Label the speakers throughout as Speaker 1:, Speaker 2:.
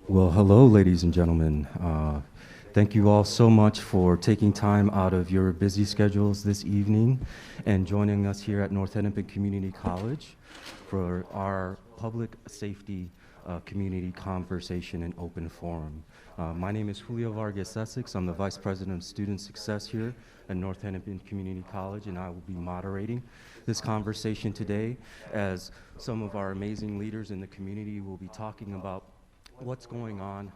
Speaker 1: Well, hello, ladies and gentlemen. Thank you all so much for taking time out of your busy schedules this evening and joining us here at North Hennepin Community College for our public safety community conversation and open forum. My name is Julio Vargas-Essex. I'm the Vice President of Student Success here at North Hennepin Community College, and I will be moderating this conversation today as some of our amazing leaders in the community will be talking about what's going on,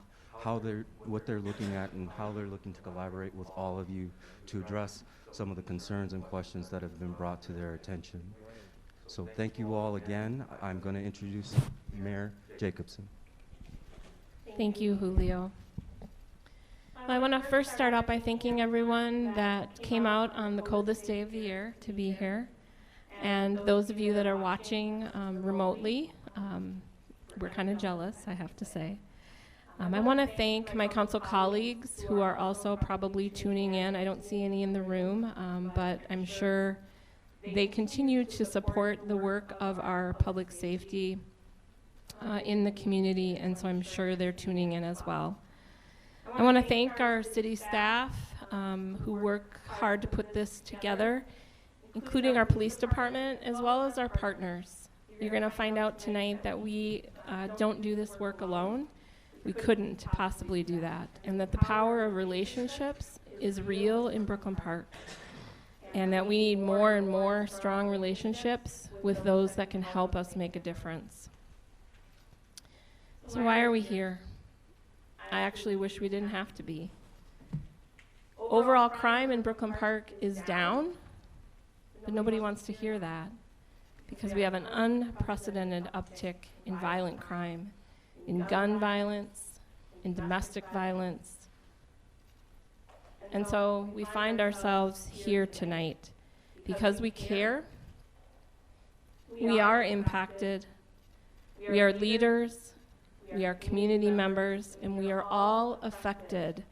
Speaker 1: what they're looking at, and how they're looking to collaborate with all of you to address some of the concerns and questions that have been brought to their attention. So thank you all again. I'm going to introduce Mayor Jacobson.
Speaker 2: Thank you, Julio. Well, I want to first start out by thanking everyone that came out on the coldest day of the year to be here. And those of you that are watching remotely, we're kind of jealous, I have to say. I want to thank my council colleagues who are also probably tuning in. I don't see any in the room, but I'm sure they continue to support the work of our public safety in the community, and so I'm sure they're tuning in as well. I want to thank our city staff who work hard to put this together, including our police department as well as our partners. You're going to find out tonight that we don't do this work alone. We couldn't possibly do that, and that the power of relationships is real in Brooklyn Park, and that we need more and more strong relationships with those that can help us make a difference. So why are we here? I actually wish we didn't have to be. Overall crime in Brooklyn Park is down, but nobody wants to hear that because we have an unprecedented uptick in violent crime, in gun violence, in domestic violence. And so we find ourselves here tonight because we care, we are impacted, we are leaders, we are community members, and we are all affected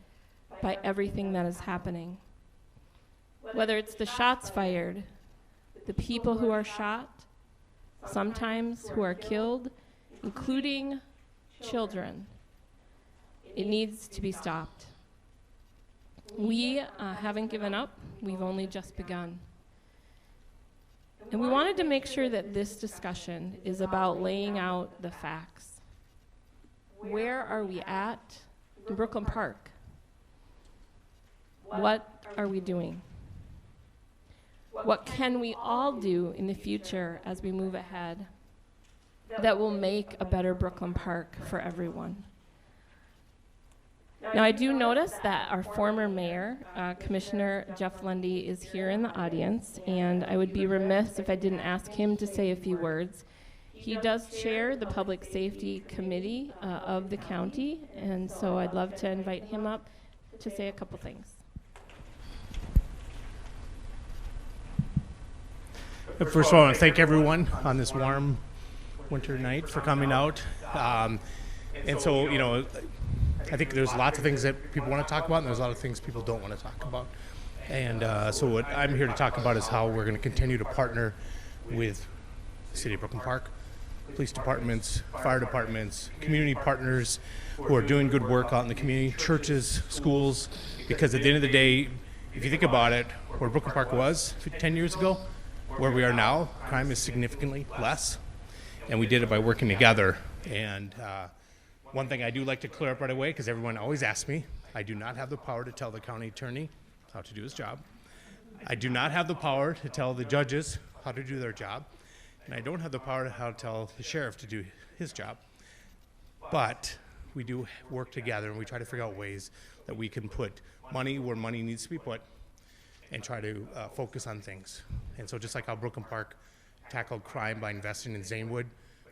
Speaker 2: by everything that is happening. Whether it's the shots fired, the people who are shot, sometimes who are killed, including children, it needs to be stopped. We haven't given up, we've only just begun. And we wanted to make sure that this discussion is about laying out the facts. Where are we at in Brooklyn Park? What are we doing? What can we all do in the future as we move ahead that will make a better Brooklyn Park for everyone? Now, I do notice that our former mayor, Commissioner Jeff Lundy, is here in the audience, and I would be remiss if I didn't ask him to say a few words. He does chair the Public Safety Committee of the county, and so I'd love to invite him up to say a couple things.
Speaker 3: First of all, I want to thank everyone on this warm winter night for coming out. And so, you know, I think there's lots of things that people want to talk about, and there's a lot of things people don't want to talk about. And so what I'm here to talk about is how we're going to continue to partner with the City of Brooklyn Park, police departments, fire departments, community partners who are doing good work out in the community, churches, schools, because at the end of the day, if you think about it, where Brooklyn Park was 10 years ago, where we are now, crime is significantly less, and we did it by working together. And one thing I do like to clear up right away, because everyone always asks me, I do not have the power to tell the county attorney how to do his job. I do not have the power to tell the judges how to do their job. And I don't have the power to tell the sheriff to do his job. But we do work together, and we try to figure out ways that we can put money where money needs to be put and try to focus on things. And so just like how Brooklyn Park tackled crime by investing in Zanewood,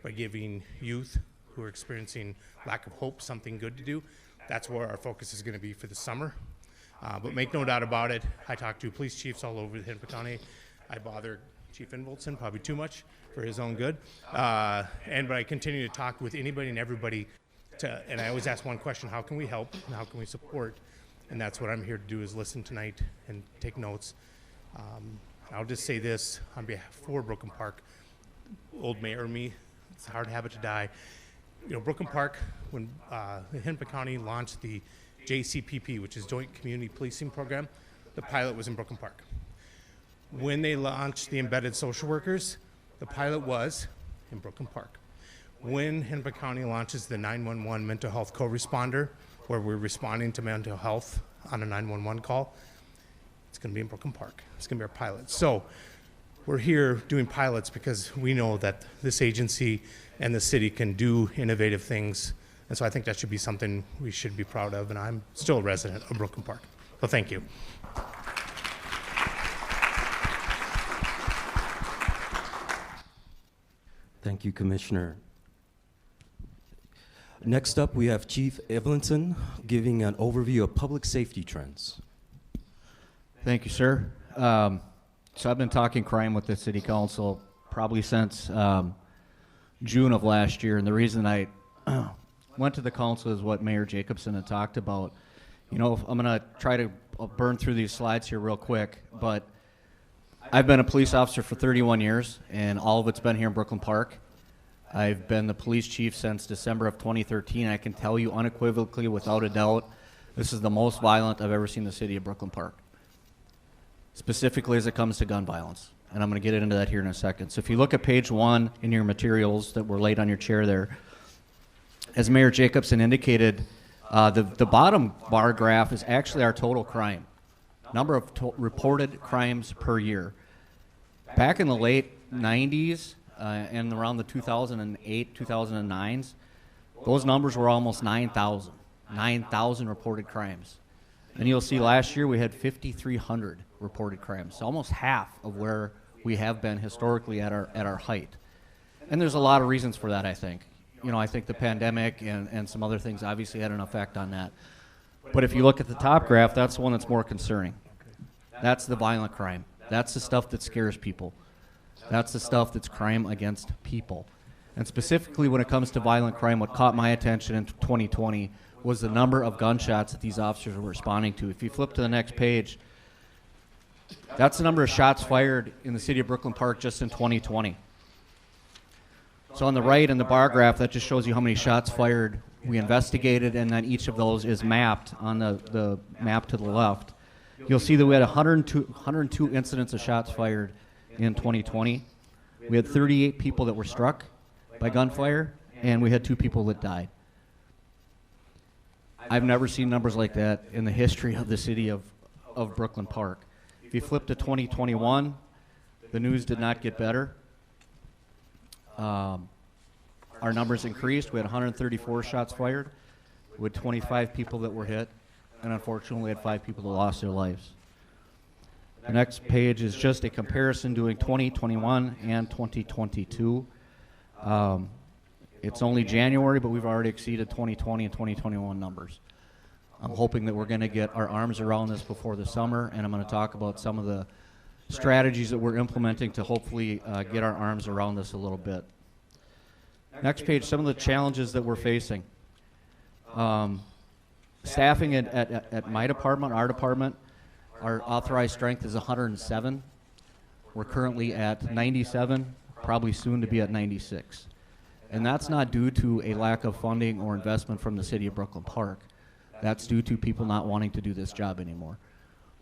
Speaker 3: by giving youth who are experiencing lack of hope something good to do, that's where our focus is going to be for the summer. But make no doubt about it, I talk to police chiefs all over the Hennepin County. I bother Chief Enevoldsen probably too much for his own good. But I continue to talk with anybody and everybody, and I always ask one question: how can we help and how can we support? And that's what I'm here to do, is listen tonight and take notes. I'll just say this on behalf for Brooklyn Park, old mayor me, it's a hard habit to die. Brooklyn Park, when Hennepin County launched the JCPP, which is Joint Community Policing Program, the pilot was in Brooklyn Park. When they launched the embedded social workers, the pilot was in Brooklyn Park. When Hennepin County launches the 911 mental health co-responder, where we're responding to mental health on a 911 call, it's going to be in Brooklyn Park. It's going to be our pilot. So we're here doing pilots because we know that this agency and the city can do innovative things. And so I think that should be something we should be proud of. And I'm still a resident of Brooklyn Park. So thank you.
Speaker 1: Thank you, Commissioner. Next up, we have Chief Evelinson giving an overview of public safety trends.
Speaker 4: Thank you, sir. So I've been talking crime with the City Council probably since June of last year, and the reason I went to the council is what Mayor Jacobson had talked about. I'm going to try to burn through these slides here real quick, but I've been a police officer for 31 years, and all of it's been here in Brooklyn Park. I've been the police chief since December of 2013. I can tell you unequivocally, without a doubt, this is the most violent I've ever seen the city of Brooklyn Park, specifically as it comes to gun violence. And I'm going to get into that here in a second. So if you look at page 1 in your materials that were laid on your chair there, as Mayor Jacobson indicated, the bottom bar graph is actually our total crime, number of reported crimes per year. Back in the late 90s and around the 2008, 2009s, those numbers were almost 9,000 reported crimes. And you'll see last year we had 5,300 reported crimes, so almost half of where we have been historically at our height. And there's a lot of reasons for that, I think. I think the pandemic and some other things obviously had an effect on that. But if you look at the top graph, that's the one that's more concerning. That's the violent crime. That's the stuff that scares people. That's the stuff that's crime against people. And specifically when it comes to violent crime, what caught my attention in 2020 was the number of gunshots that these officers were responding to. If you flip to the next page, that's the number of shots fired in the city of Brooklyn Park just in 2020. So on the right in the bar graph, that just shows you how many shots fired we investigated, and then each of those is mapped on the map to the left. You'll see that we had 102 incidents of shots fired in 2020. We had 38 people that were struck by gunfire, and we had 2 people that died. I've never seen numbers like that in the history of the city of Brooklyn Park. If you flip to 2021, the news did not get better. Our numbers increased. We had 134 shots fired with 25 people that were hit, and unfortunately we had 5 people that lost their lives. The next page is just a comparison doing 2021 and 2022. It's only January, but we've already exceeded 2020 and 2021 numbers. I'm hoping that we're going to get our arms around this before the summer, and I'm going to talk about some of the strategies that we're implementing to hopefully get our arms around this a little bit. Next page, some of the challenges that we're facing. Staffing at my department, our department, our authorized strength is 107. We're currently at 97, probably soon to be at 96. And that's not due to a lack of funding or investment from the city of Brooklyn Park. That's due to people not wanting to do this job anymore.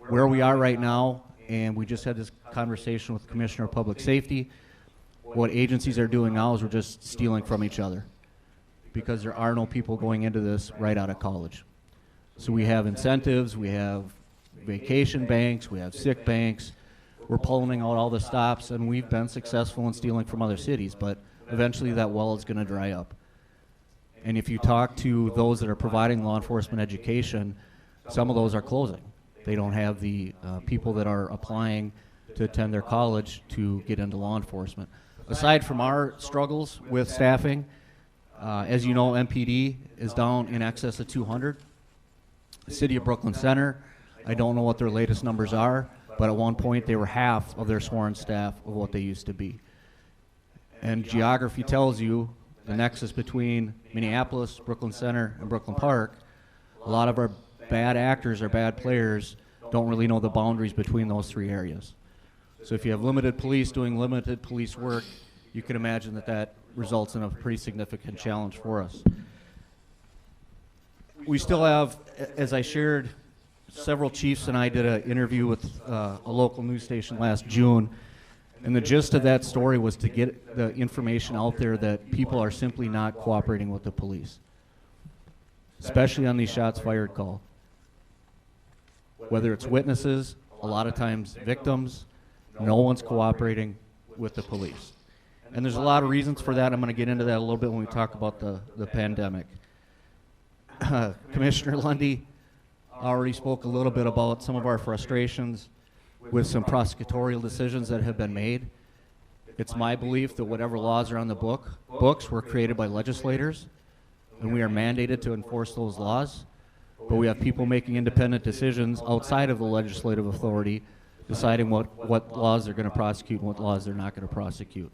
Speaker 4: Where we are right now, and we just had this conversation with Commissioner of Public Safety, what agencies are doing now is we're just stealing from each other because there are no people going into this right out of college. So we have incentives, we have vacation banks, we have sick banks. We're pulling out all the stops, and we've been successful in stealing from other cities, but eventually that well is going to dry up. And if you talk to those that are providing law enforcement education, some of those are closing. They don't have the people that are applying to attend their college to get into law enforcement. Aside from our struggles with staffing, as you know, MPD is down in excess of 200. The city of Brooklyn Center, I don't know what their latest numbers are, but at one point they were half of their sworn staff of what they used to be. And geography tells you the nexus between Minneapolis, Brooklyn Center, and Brooklyn Park. A lot of our bad actors or bad players don't really know the boundaries between those 3 areas. So if you have limited police doing limited police work, you can imagine that results in a pretty significant challenge for us. We still have, as I shared, several chiefs and I did an interview with a local news station last June, and the gist of that story was to get the information out there that people are simply not cooperating with the police, especially on these shots fired call. Whether it's witnesses, a lot of times victims, no one's cooperating with the police. And there's a lot of reasons for that. I'm going to get into that a little bit when we talk about the pandemic. Commissioner Lundy already spoke a little bit about some of our frustrations with some prosecutorial decisions that have been made. It's my belief that whatever laws are on the books were created by legislators, and we are mandated to enforce those laws. But we have people making independent decisions outside of the legislative authority, deciding what laws they're going to prosecute and what laws they're not going to prosecute.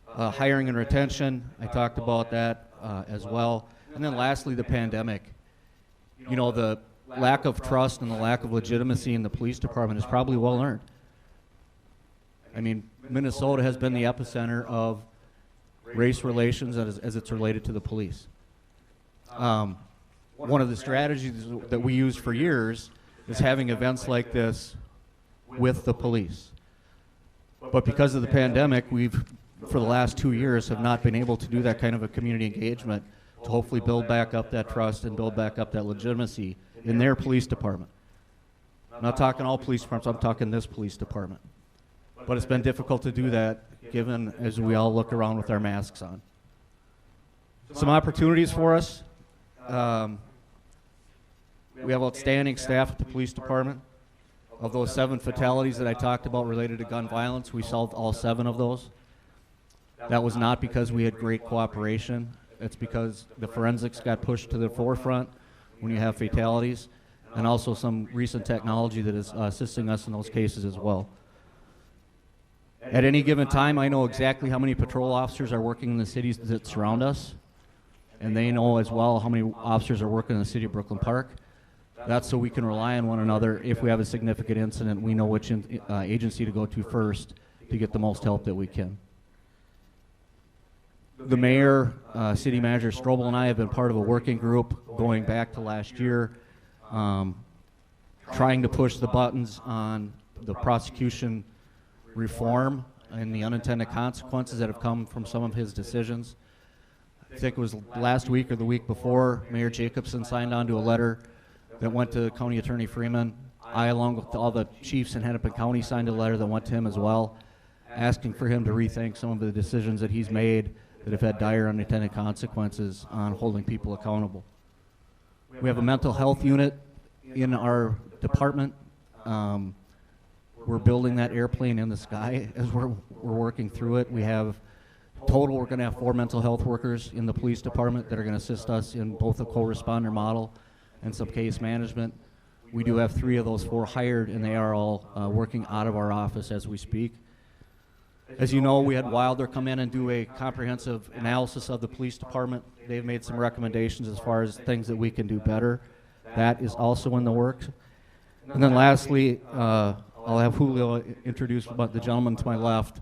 Speaker 4: Hiring and retention, I talked about that as well. And then lastly, the pandemic. You know, the lack of trust and the lack of legitimacy in the police department is probably well earned. I mean, Minnesota has been the epicenter of race relations as it's related to the police. One of the strategies that we used for years is having events like this with the police. But because of the pandemic, we've, for the last 2 years, have not been able to do that kind of a community engagement to hopefully build back up that trust and build back up that legitimacy in their police department. I'm not talking all police departments, I'm talking this police department. But it's been difficult to do that given as we all look around with our masks on. Some opportunities for us. We have outstanding staff at the police department. Of those 7 fatalities that I talked about related to gun violence, we solved all 7 of those. That was not because we had great cooperation. It's because the forensics got pushed to the forefront when you have fatalities, and also some recent technology that is assisting us in those cases as well. At any given time, I know exactly how many patrol officers are working in the cities that surround us, and they know as well how many officers are working in the city of Brooklyn Park. That's so we can rely on one another. If we have a significant incident, we know which agency to go to first to get the most help that we can. The mayor, city manager Strobel, and I have been part of a working group going back to last year, trying to push the buttons on the prosecution reform and the unintended consequences that have come from some of his decisions. I think it was last week or the week before, Mayor Jacobson signed on to a letter that went to County Attorney Freeman. I, along with all the chiefs in Hennepin County, signed a letter that went to him as well, asking for him to rethink some of the decisions that he's made that have had dire unintended consequences on holding people accountable. We have a mental health unit in our department. We're building that airplane in the sky as we're working through it. We have total, we're going to have 4 mental health workers in the police department that are going to assist us in both the co-responder model and some case management. We do have 3 of those 4 hired, and they are all working out of our office as we speak. As you know, we had Wilder come in and do a comprehensive analysis of the police department. They've made some recommendations as far as things that we can do better. That is also in the works. And then lastly, I'll have Julio introduce about the gentleman to my left.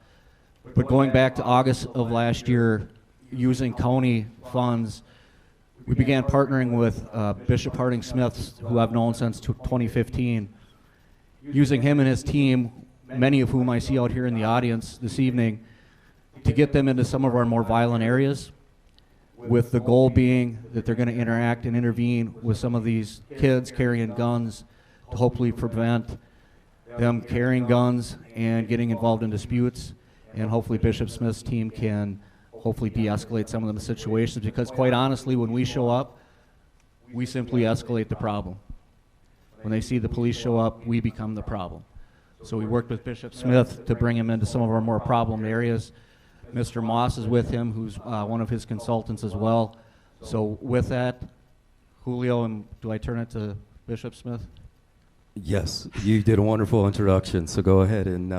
Speaker 4: But going back to August of last year, using county funds, we began partnering with Bishop Harding Smith, who I've known since 2015. Using him and his team, many of whom I see out here in the audience this evening, to get them into some of our more violent areas, with the goal being that they're going to interact and intervene with some of these kids carrying guns to hopefully prevent them carrying guns and getting involved in disputes. And hopefully Bishop Smith's team can hopefully de-escalate some of the situations, because quite honestly, when we show up, we simply escalate the problem. When they see the police show up, we become the problem. So we worked with Bishop Smith to bring him into some of our more problem areas. Mr. Moss is with him, who's one of his consultants as well. So with that, Julio, and do I turn it to Bishop Smith?
Speaker 1: Yes, you did a wonderful introduction, so go ahead. And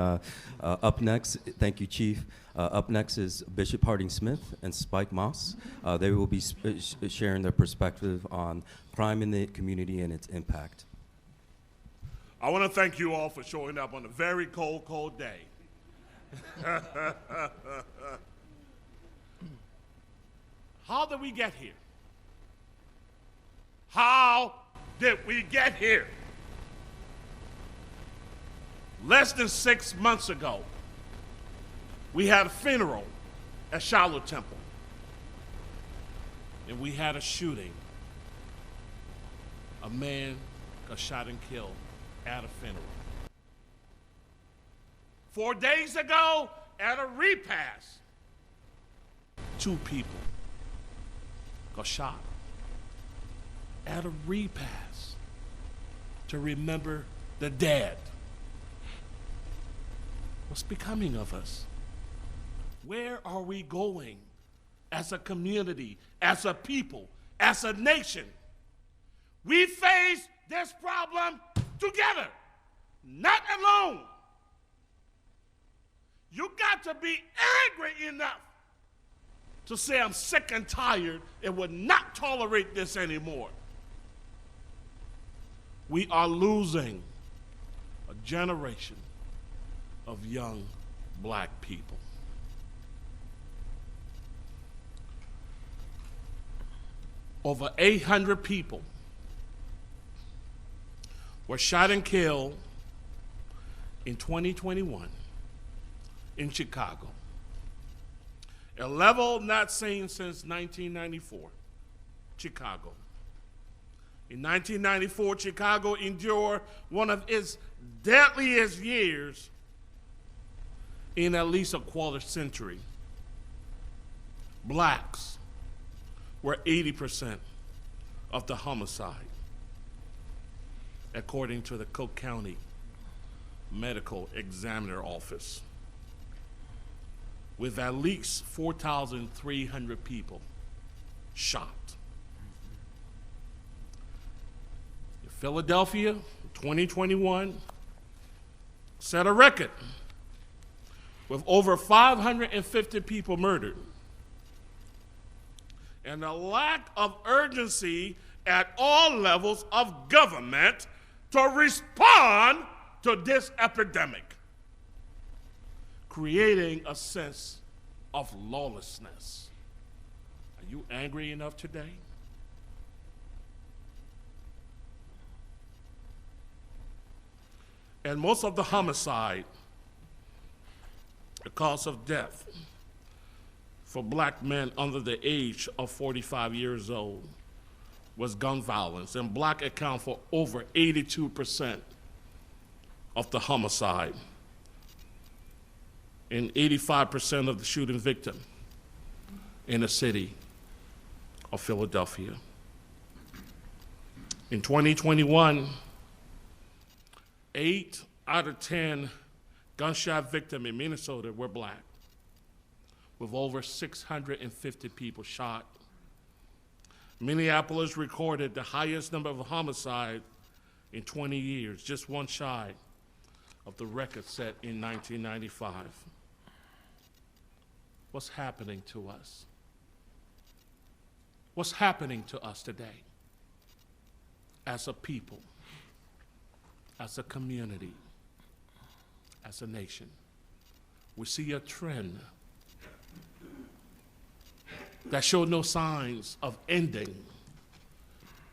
Speaker 1: up next, thank you, Chief. Up next is Bishop Harding Smith and Spike Moss. They will be sharing their perspective on crime in the community and its impact.
Speaker 5: I want to thank you all for showing up on a very cold, cold day. How did we get here? How did we get here? Less than 6 months ago, we had a funeral at Shiloh Temple, and we had a shooting. A man got shot and killed at a funeral. 4 days ago, at a repast, 2 people got shot at a repast to remember the dead. What's becoming of us? Where are we going as a community, as a people, as a nation? We face this problem together, not alone. You got to be angry enough to say, I'm sick and tired and will not tolerate this anymore. We are losing a generation of young black people. Over 800 people were shot and killed in 2021 in Chicago, a level not seen since 1994, Chicago. In 1994, Chicago endured one of its deadliest years in at least a quarter century. Blacks were 80% of the homicide, according to the Cook County Medical Examiner Office, with at least 4,300 people shot. In Philadelphia, 2021 set a record with over 550 people murdered, and a lack of urgency at all levels of government to respond to this epidemic, creating a sense of lawlessness. Are you angry enough today? And most of the homicide, the cause of death for black men under the age of 45 years old, was gun violence, and black account for over 82% of the homicide and 85% of the shooting victim in the city of Philadelphia. In 2021, 8 out of 10 gunshot victims in Minnesota were black, with over 650 people shot. Minneapolis recorded the highest number of homicides in 20 years, just one shy of the record set in 1995. What's happening to us? What's happening to us today as a people, as a community, as a nation? We see a trend that showed no signs of ending.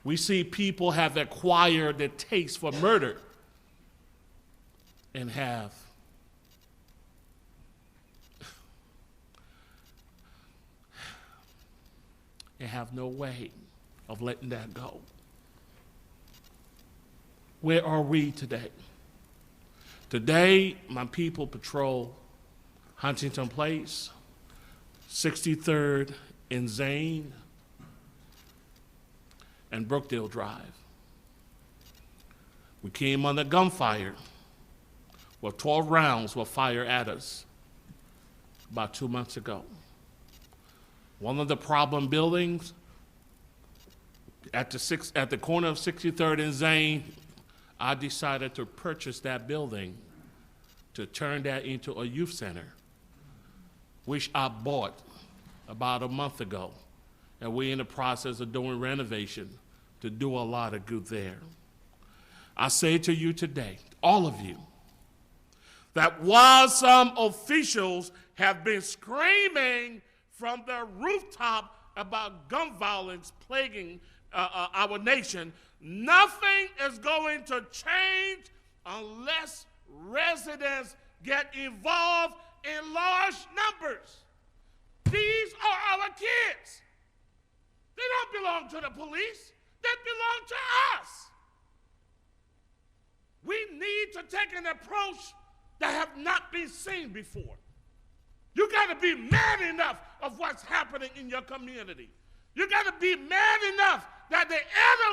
Speaker 5: We see people have acquired the taste for murder and have no way of letting that go. Where are we today? Today, my people patrol Huntington Place, 63rd and Zane, and Brookdale Drive. We came under gunfire where 12 rounds were fired at us about 2 months ago. One of the problem buildings at the corner of 63rd and Zane, I decided to purchase that building to turn that into a youth center, which I bought about a month ago. And we're in the process of doing renovation to do a lot of good there. I say to you today, all of you, that while some officials have been screaming from the rooftop about gun violence plaguing our nation, nothing is going to change unless residents get involved in large numbers. These are our kids. They don't belong to the police. They belong to us. We need to take an approach that have not been seen before. You got to be mad enough of what's happening in your community. You got to be mad enough that the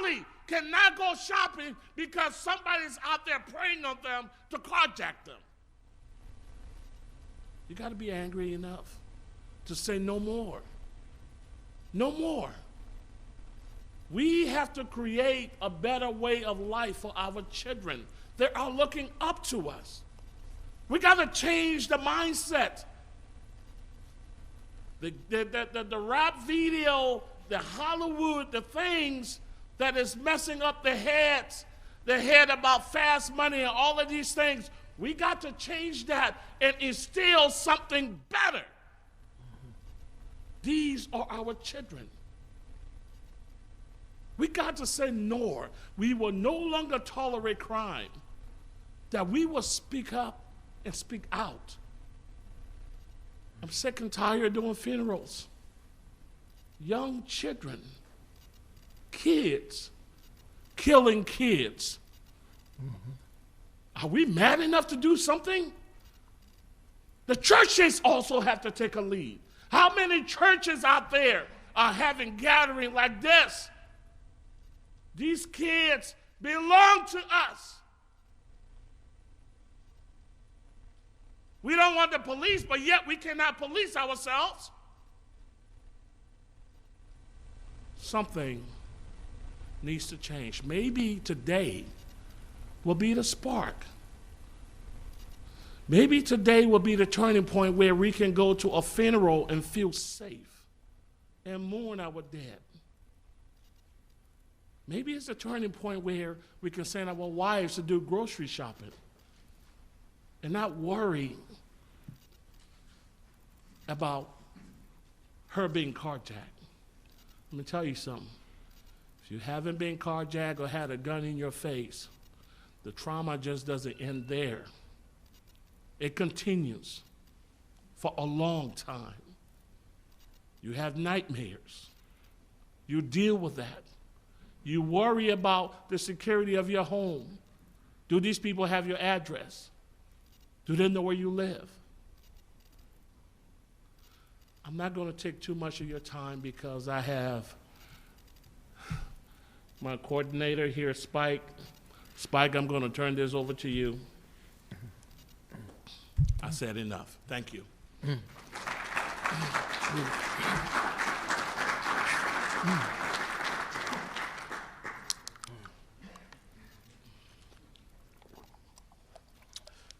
Speaker 5: elderly cannot go shopping because somebody's out there preying on them to carjack them. You got to be angry enough to say no more. No more. We have to create a better way of life for our children. They are looking up to us. We got to change the mindset. The rap video, the Hollywood, the things that is messing up the head about fast money and all of these things, we got to change that and instill something better. These are our children. We got to say no. We will no longer tolerate crime. That we will speak up and speak out. I'm sick and tired of doing funerals. Young children, kids, killing kids. Are we mad enough to do something? The churches also have to take a lead. How many churches out there are having gathering like this? These kids belong to us. We don't want the police, but yet we cannot police ourselves. Something needs to change. Maybe today will be the spark. Maybe today will be the turning point where we can go to a funeral and feel safe and mourn our dead. Maybe it's a turning point where we can send our wives to do grocery shopping and not worry about her being carjacked. Let me tell you something. If you haven't been carjacked or had a gun in your face, the trauma just doesn't end there. It continues for a long time. You have nightmares. You deal with that. You worry about the security of your home. Do these people have your address? Do they know where you live? I'm not going to take too much of your time because I have my coordinator here, Spike. Spike, I'm going to turn this over to you. I said enough. Thank you.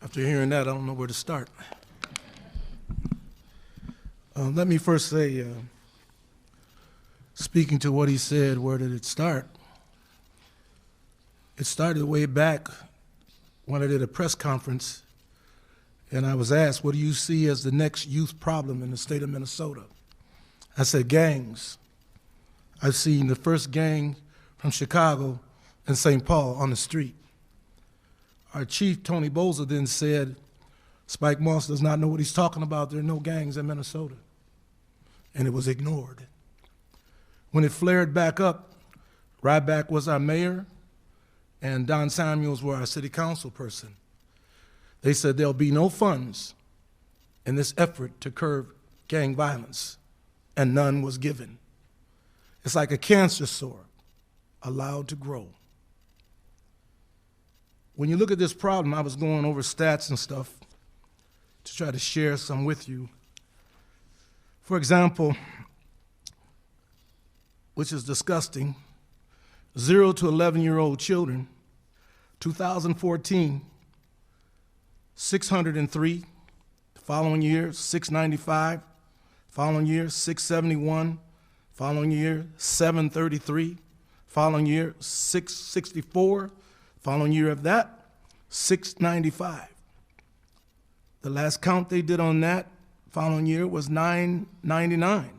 Speaker 6: After hearing that, I don't know where to start. Let me first say, speaking to what he said, where did it start? It started way back when I did a press conference, and I was asked, what do you see as the next youth problem in the state of Minnesota? I said, gangs. I've seen the first gang from Chicago and St. Paul on the street. Our chief, Tony Boza, then said, Spike Moss does not know what he's talking about. There are no gangs in Minnesota. And it was ignored. When it flared back up, Ryback was our mayor, and Don Samuels were our city council person. They said there'll be no funds in this effort to curb gang violence, and none was given. It's like a cancer sore allowed to grow. When you look at this problem, I was going over stats and stuff to try to share some with you. For example, which is disgusting, 0 to 11-year-old children, 2014, 603, the following year, 695, following year, 671, following year, 733, following year, 664, following year of that, 695. The last count they did on that following year was 999.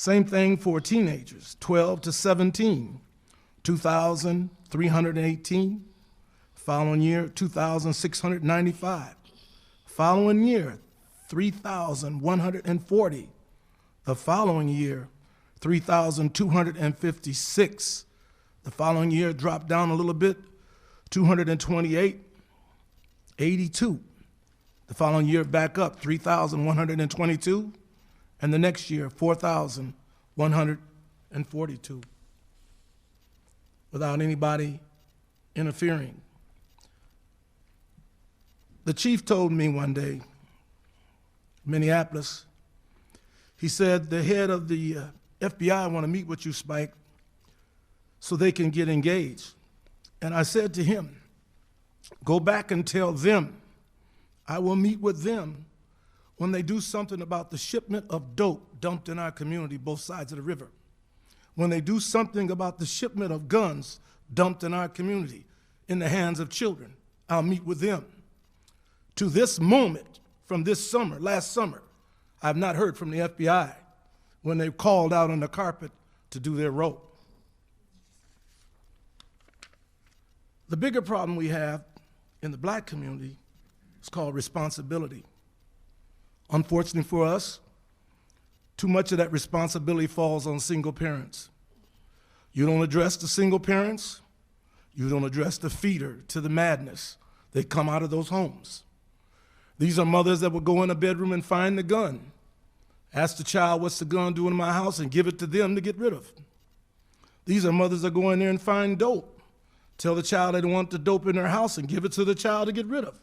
Speaker 6: Same thing for teenagers, 12 to 17, 2,318. Following year, 2,695. Following year, 3,140. The following year, 3,256. The following year dropped down a little bit, 228, 82. The following year back up, 3,122. And the next year, 4,142. Without anybody interfering. The chief told me one day, Minneapolis, he said, the head of the FBI want to meet with you, Spike, so they can get engaged. And I said to him, go back and tell them I will meet with them when they do something about the shipment of dope dumped in our community, both sides of the river. When they do something about the shipment of guns dumped in our community in the hands of children, I'll meet with them. To this moment, from this summer, last summer, I've not heard from the FBI when they called out on the carpet to do their role. The bigger problem we have in the black community is called responsibility. Unfortunately for us, too much of that responsibility falls on single parents. You don't address the single parents, you don't address the feeder to the madness that come out of those homes. These are mothers that will go in a bedroom and find the gun, ask the child, what's the gun doing in my house, and give it to them to get rid of. These are mothers that go in there and find dope, tell the child they don't want the dope in their house and give it to the child to get rid of.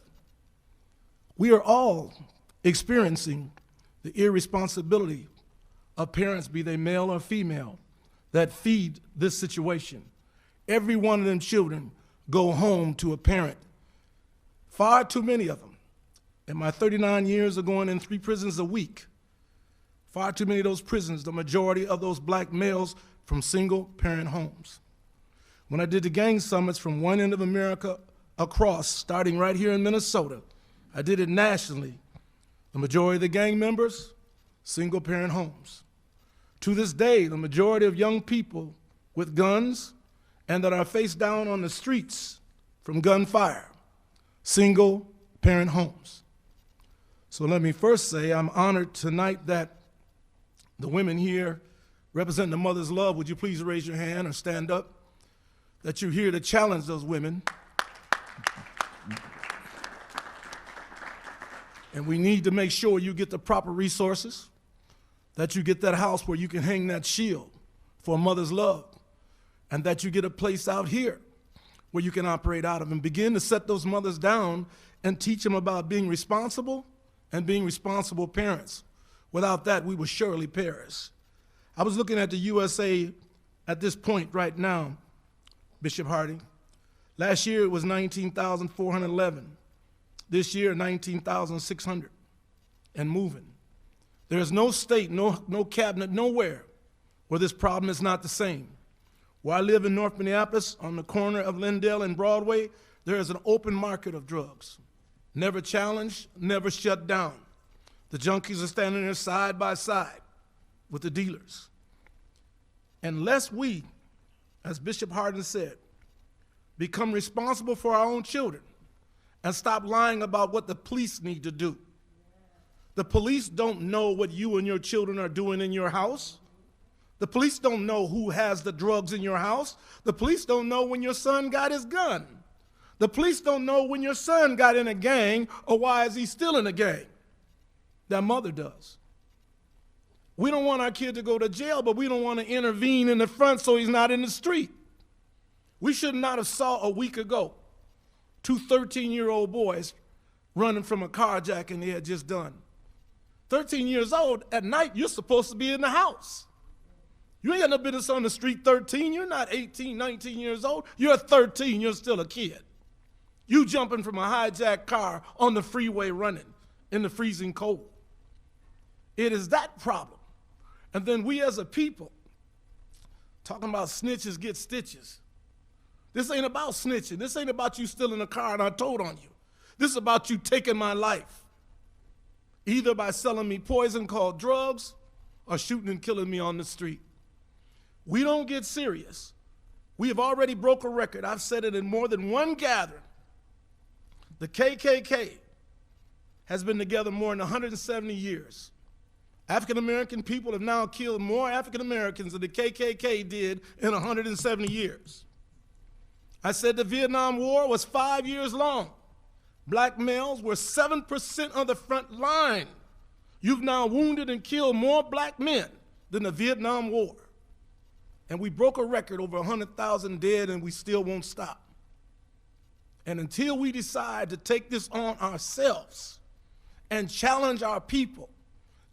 Speaker 6: We are all experiencing the irresponsibility of parents, be they male or female, that feed this situation. Every one of them children go home to a parent. Far too many of them. In my 39 years of going in 3 prisons a week, far too many of those prisons, the majority of those black males from single parent homes. When I did the gang summits from one end of America across, starting right here in Minnesota, I did it nationally. The majority of the gang members, single parent homes. To this day, the majority of young people with guns and that are face down on the streets from gunfire, single parent homes. So let me first say I'm honored tonight that the women here representing the mother's love, would you please raise your hand or stand up, that you're here to challenge those women. And we need to make sure you get the proper resources, that you get that house where you can hang that shield for a mother's love, and that you get a place out here where you can operate out of and begin to set those mothers down and teach them about being responsible and being responsible parents. Without that, we will surely perish. I was looking at the USA at this point right now, Bishop Harding. Last year it was 19,411. This year, 19,600 and moving. There's no state, no cabinet, nowhere where this problem is not the same. Where I live in North Minneapolis, on the corner of Lindale and Broadway, there is an open market of drugs. Never challenged, never shut down. The junkies are standing there side by side with the dealers. Unless we, as Bishop Hardin said, become responsible for our own children and stop lying about what the police need to do. The police don't know what you and your children are doing in your house. The police don't know who has the drugs in your house. The police don't know when your son got his gun. The police don't know when your son got in a gang or why is he still in a gang. That mother does. We don't want our kid to go to jail, but we don't want to intervene in the front so he's not in the street. We should not have saw a week ago 2 13-year-old boys running from a carjacking they had just done. 13 years old, at night, you're supposed to be in the house. You ain't got no business on the street 13. You're not 18, 19 years old. You're 13. You're still a kid. You jumping from a hijacked car on the freeway running in the freezing cold. It is that problem. And then we as a people, talking about snitches get stitches. This ain't about snitching. This ain't about you stealing a car and I told on you. This is about you taking my life, either by selling me poison called drugs or shooting and killing me on the street. We don't get serious. We have already broke a record. I've said it in more than one gathering. The KKK has been together more than 170 years. African American people have now killed more African Americans than the KKK did in 170 years. I said the Vietnam War was 5 years long. Black males were 7% of the front line. You've now wounded and killed more black men than the Vietnam War. And we broke a record over 100,000 dead, and we still won't stop. And until we decide to take this on ourselves and challenge our people,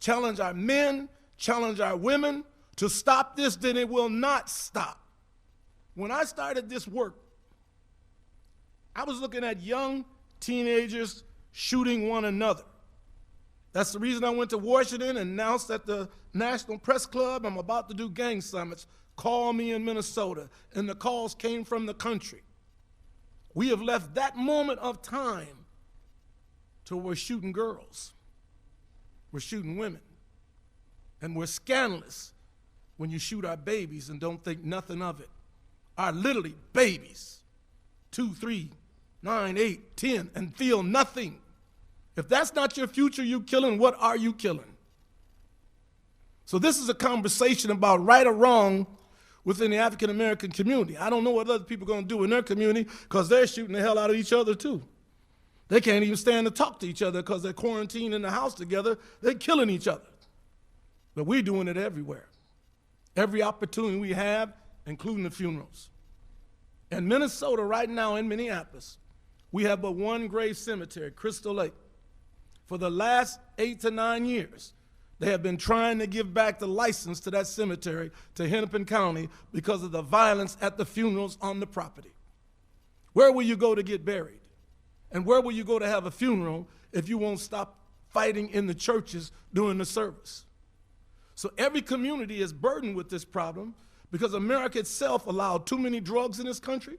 Speaker 6: challenge our men, challenge our women to stop this, then it will not stop. When I started this work, I was looking at young teenagers shooting one another. That's the reason I went to Washington and announced at the National Press Club I'm about to do gang summits. Call me in Minnesota. And the calls came from the country. We have left that moment of time to where we're shooting girls. We're shooting women. And we're scandalous when you shoot our babies and don't think nothing of it. Our literally babies, 2, 3, 9, 8, 10, and feel nothing. If that's not your future you killing, what are you killing? So this is a conversation about right or wrong within the African American community. I don't know what other people are going to do in their community because they're shooting the hell out of each other too. They can't even stand to talk to each other because they're quarantined in the house together. They're killing each other. But we're doing it everywhere. Every opportunity we have, including the funerals. In Minnesota right now, in Minneapolis, we have but one grave cemetery, Crystal Lake. For the last 8 to 9 years, they have been trying to give back the license to that cemetery to Hennepin County because of the violence at the funerals on the property. Where will you go to get buried? And where will you go to have a funeral if you won't stop fighting in the churches during the service? So every community is burdened with this problem because America itself allowed too many drugs in this country,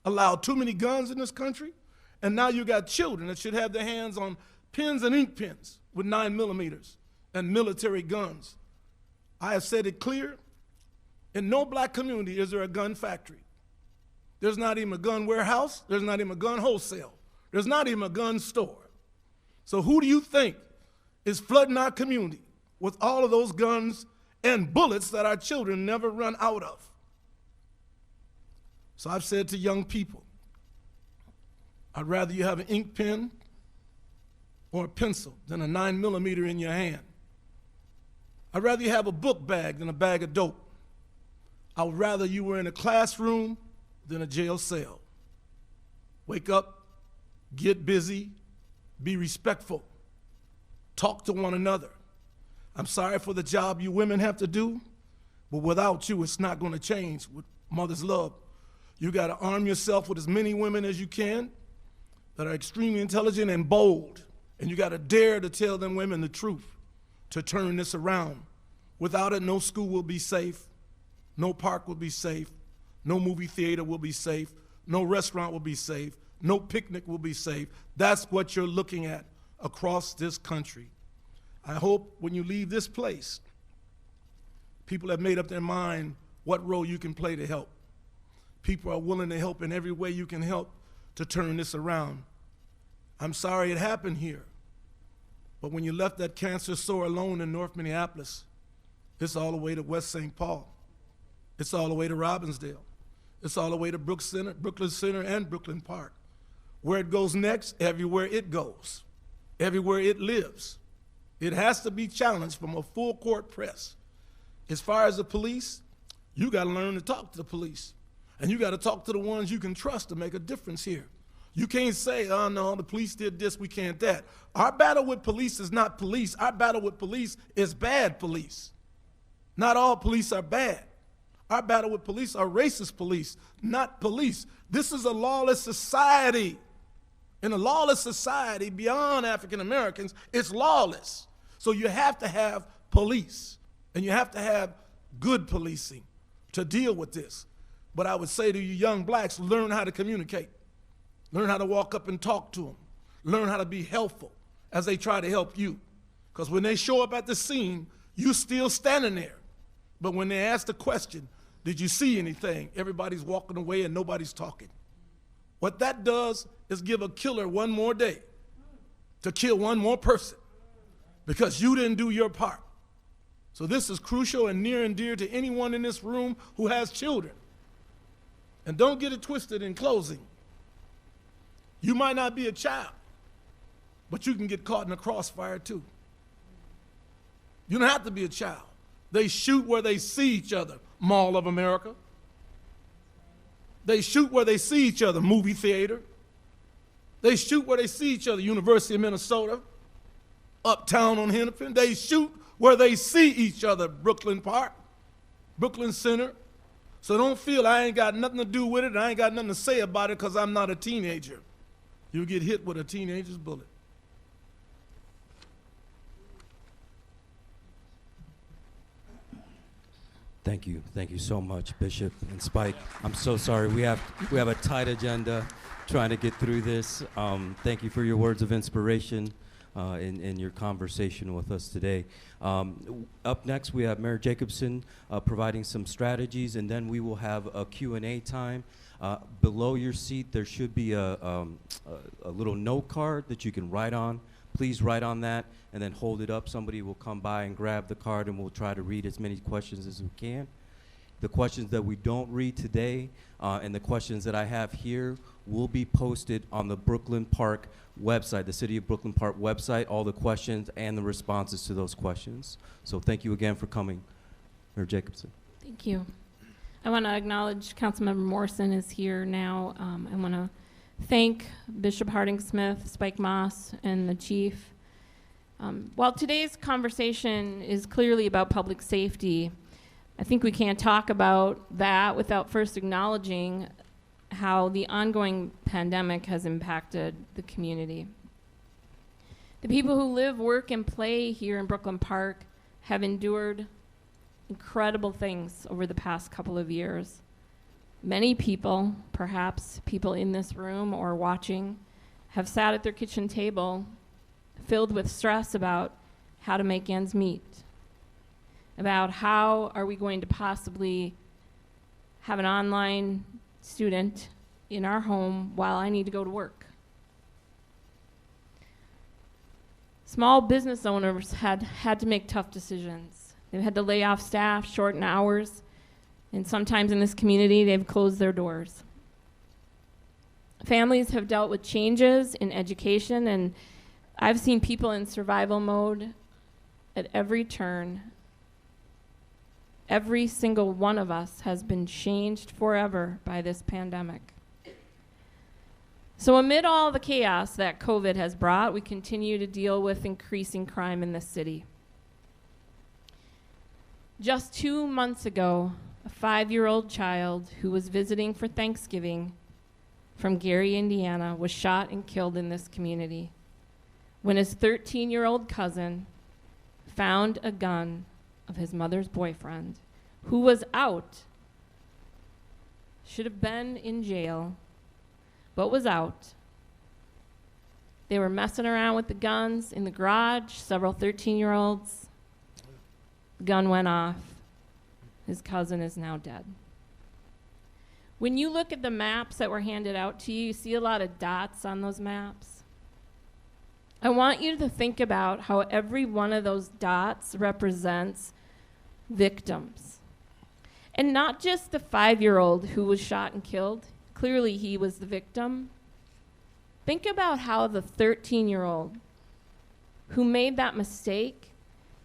Speaker 6: allowed too many guns in this country, and now you got children that should have their hands on pens and ink pens with 9mm and military guns. I have said it clear, in no black community is there a gun factory. There's not even a gun warehouse, there's not even a gun wholesale, there's not even a gun store. So who do you think is flooding our community with all of those guns and bullets that our children never run out of? So I've said to young people, I'd rather you have an ink pen or a pencil than a 9mm in your hand. I'd rather you have a book bag than a bag of dope. I would rather you were in a classroom than a jail cell. Wake up, get busy, be respectful, talk to one another. I'm sorry for the job you women have to do, but without you, it's not going to change with mother's love. You got to arm yourself with as many women as you can that are extremely intelligent and bold, and you got to dare to tell them women the truth to turn this around. Without it, no school will be safe, no park will be safe, no movie theater will be safe, no restaurant will be safe, no picnic will be safe. That's what you're looking at across this country. I hope when you leave this place, people have made up their mind what role you can play to help. People are willing to help in every way you can help to turn this around. I'm sorry it happened here, but when you left that cancer sore alone in North Minneapolis, it's all the way to West St. Paul. It's all the way to Robbinsdale. It's all the way to Brooklyn Center and Brooklyn Park. Where it goes next, everywhere it goes, everywhere it lives. It has to be challenged from a full court press. As far as the police, you got to learn to talk to the police. And you got to talk to the ones you can trust to make a difference here. You can't say, oh no, the police did this, we can't that. Our battle with police is not police. Our battle with police is bad police. Not all police are bad. Our battle with police are racist police, not police. This is a lawless society. In a lawless society, beyond African Americans, it's lawless. So you have to have police, and you have to have good policing to deal with this. But I would say to you young blacks, learn how to communicate. Learn how to walk up and talk to them. Learn how to be helpful as they try to help you. Because when they show up at the scene, You still standing there. But when they ask the question, did you see anything? Everybody's walking away and nobody's talking. What that does is give a killer one more day to kill one more person because you didn't do your part. So this is crucial and near and dear to anyone in this room who has children. And don't get it twisted in closing. You might not be a child, but you can get caught in a crossfire too. You don't have to be a child. They shoot where they see each other, Mall of America. They shoot where they see each other, movie theater. They shoot where they see each other, University of Minnesota, uptown on Hennepin. They shoot where they see each other, Brooklyn Park, Brooklyn Center. So don't feel I ain't got nothing to do with it, and I ain't got nothing to say about it because I'm not a teenager. You'll get hit with a teenager's bullet.
Speaker 1: Thank you so much, Bishop and Spike. I'm so sorry. We have a tight agenda trying to get through this. Thank you for your words of inspiration in your conversation with us today. Up next, we have Mayor Jacobson providing some strategies, and then we will have a Q&A time. Below your seat, there should be a little note card that you can write on. Please write on that and then hold it up. Somebody will come by and grab the card, and we'll try to read as many questions as we can. The questions that we don't read today and the questions that I have here will be posted on the Brooklyn Park website, the City of Brooklyn Park website, all the questions and the responses to those questions. So thank you again for coming, Mayor Jacobson.
Speaker 2: Thank you. I want to acknowledge Councilmember Morrison is here now. I want to thank Bishop Harding Smith, Spike Moss, and the chief. While today's conversation is clearly about public safety, I think we can't talk about that without first acknowledging how the ongoing pandemic has impacted the community. The people who live, work, and play here in Brooklyn Park have endured incredible things over the past couple of years. Many people, perhaps people in this room or watching, have sat at their kitchen table filled with stress about how to make ends meet, about how are we going to possibly have an online student in our home while I need to go to work. Small business owners had to make tough decisions. They've had to lay off staff, shorten hours, and sometimes in this community, they've closed their doors. Families have dealt with changes in education, and I've seen people in survival mode at every turn. Every single one of us has been changed forever by this pandemic. So amid all the chaos that COVID has brought, we continue to deal with increasing crime in this city. Just 2 months ago, a 5-year-old child who was visiting for Thanksgiving from Gary, Indiana, was shot and killed in this community when his 13-year-old cousin found a gun of his mother's boyfriend, who was out, should have been in jail, but was out. They were messing around with the guns in the garage, several 13-year-olds. The gun went off. His cousin is now dead. When you look at the maps that were handed out to you, you see a lot of dots on those maps. I want you to think about how every one of those dots represents victims. And not just the 5-year-old who was shot and killed. Clearly he was the victim. Think about how the 13-year-old who made that mistake,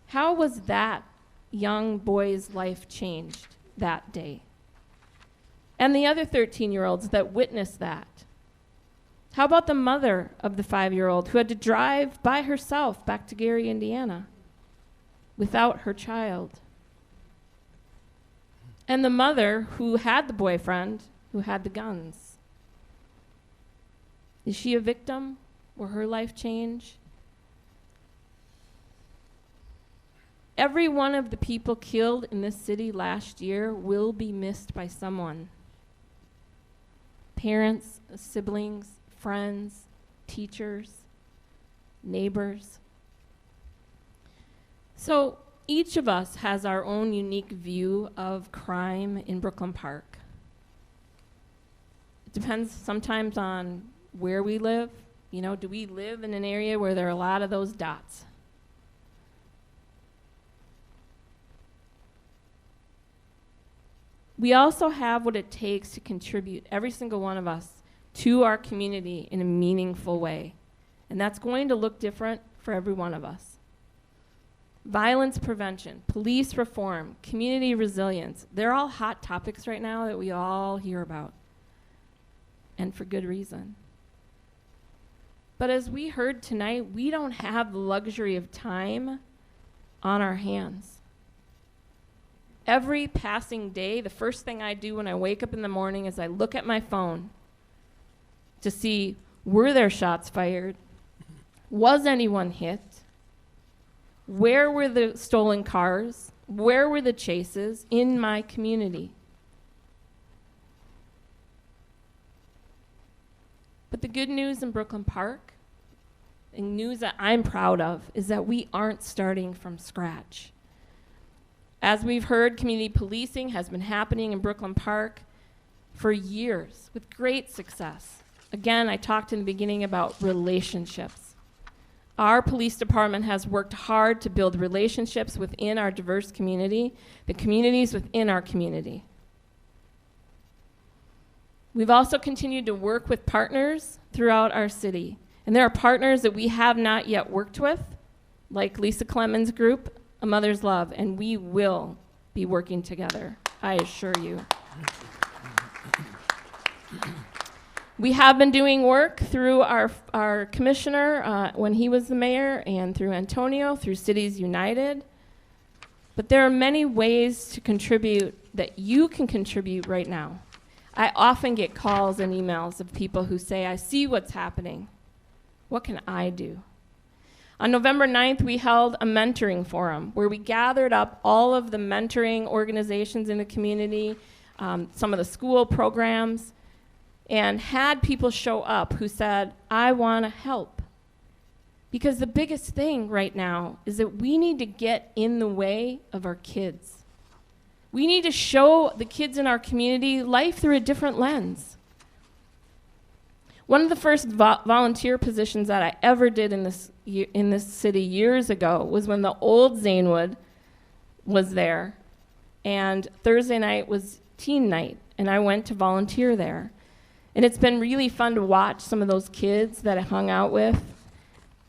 Speaker 2: how was that young boy's life changed that day? And the other 13-year-olds that witnessed that. How about the mother of the 5-year-old who had to drive by herself back to Gary, Indiana without her child? And the mother who had the boyfriend who had the guns. Is she a victim? Will her life change? Every one of the people killed in this city last year will be missed by someone. Parents, siblings, friends, teachers, neighbors. So each of us has our own unique view of crime in Brooklyn Park. It depends sometimes on where we live. You know, do we live in an area where there are a lot of those dots? We also have what it takes to contribute, every single one of us, to our community in a meaningful way. And that's going to look different for every one of us. Violence prevention, police reform, community resilience, they're all hot topics right now that we all hear about. And for good reason. But as we heard tonight, we don't have the luxury of time on our hands. Every passing day, the first thing I do when I wake up in the morning is I look at my phone to see, were there shots fired? Was anyone hit? Where were the stolen cars? Where were the chases in my community? But the good news in Brooklyn Park, and news that I'm proud of, is that we aren't starting from scratch. As we've heard, community policing has been happening in Brooklyn Park for years with great success. Again, I talked in the beginning about relationships. Our police department has worked hard to build relationships within our diverse community, the communities within our community. We've also continued to work with partners throughout our city. And there are partners that we have not yet worked with, like Lisa Clemens' group, A Mother's Love, and we will be working together, I assure you. We have been doing work through our commissioner when he was the mayor, and through Antonio, through Cities United. But there are many ways to contribute that you can contribute right now. I often get calls and emails of people who say, I see what's happening. What can I do? On November 9th, we held a mentoring forum where we gathered up all of the mentoring organizations in the community, some of the school programs, and had people show up who said, I want to help. Because the biggest thing right now is that we need to get in the way of our kids. We need to show the kids in our community life through a different lens. One of the first volunteer positions that I ever did in this city years ago was when the old Zanewood was there, and Thursday night was teen night, and I went to volunteer there. And it's been really fun to watch some of those kids that I hung out with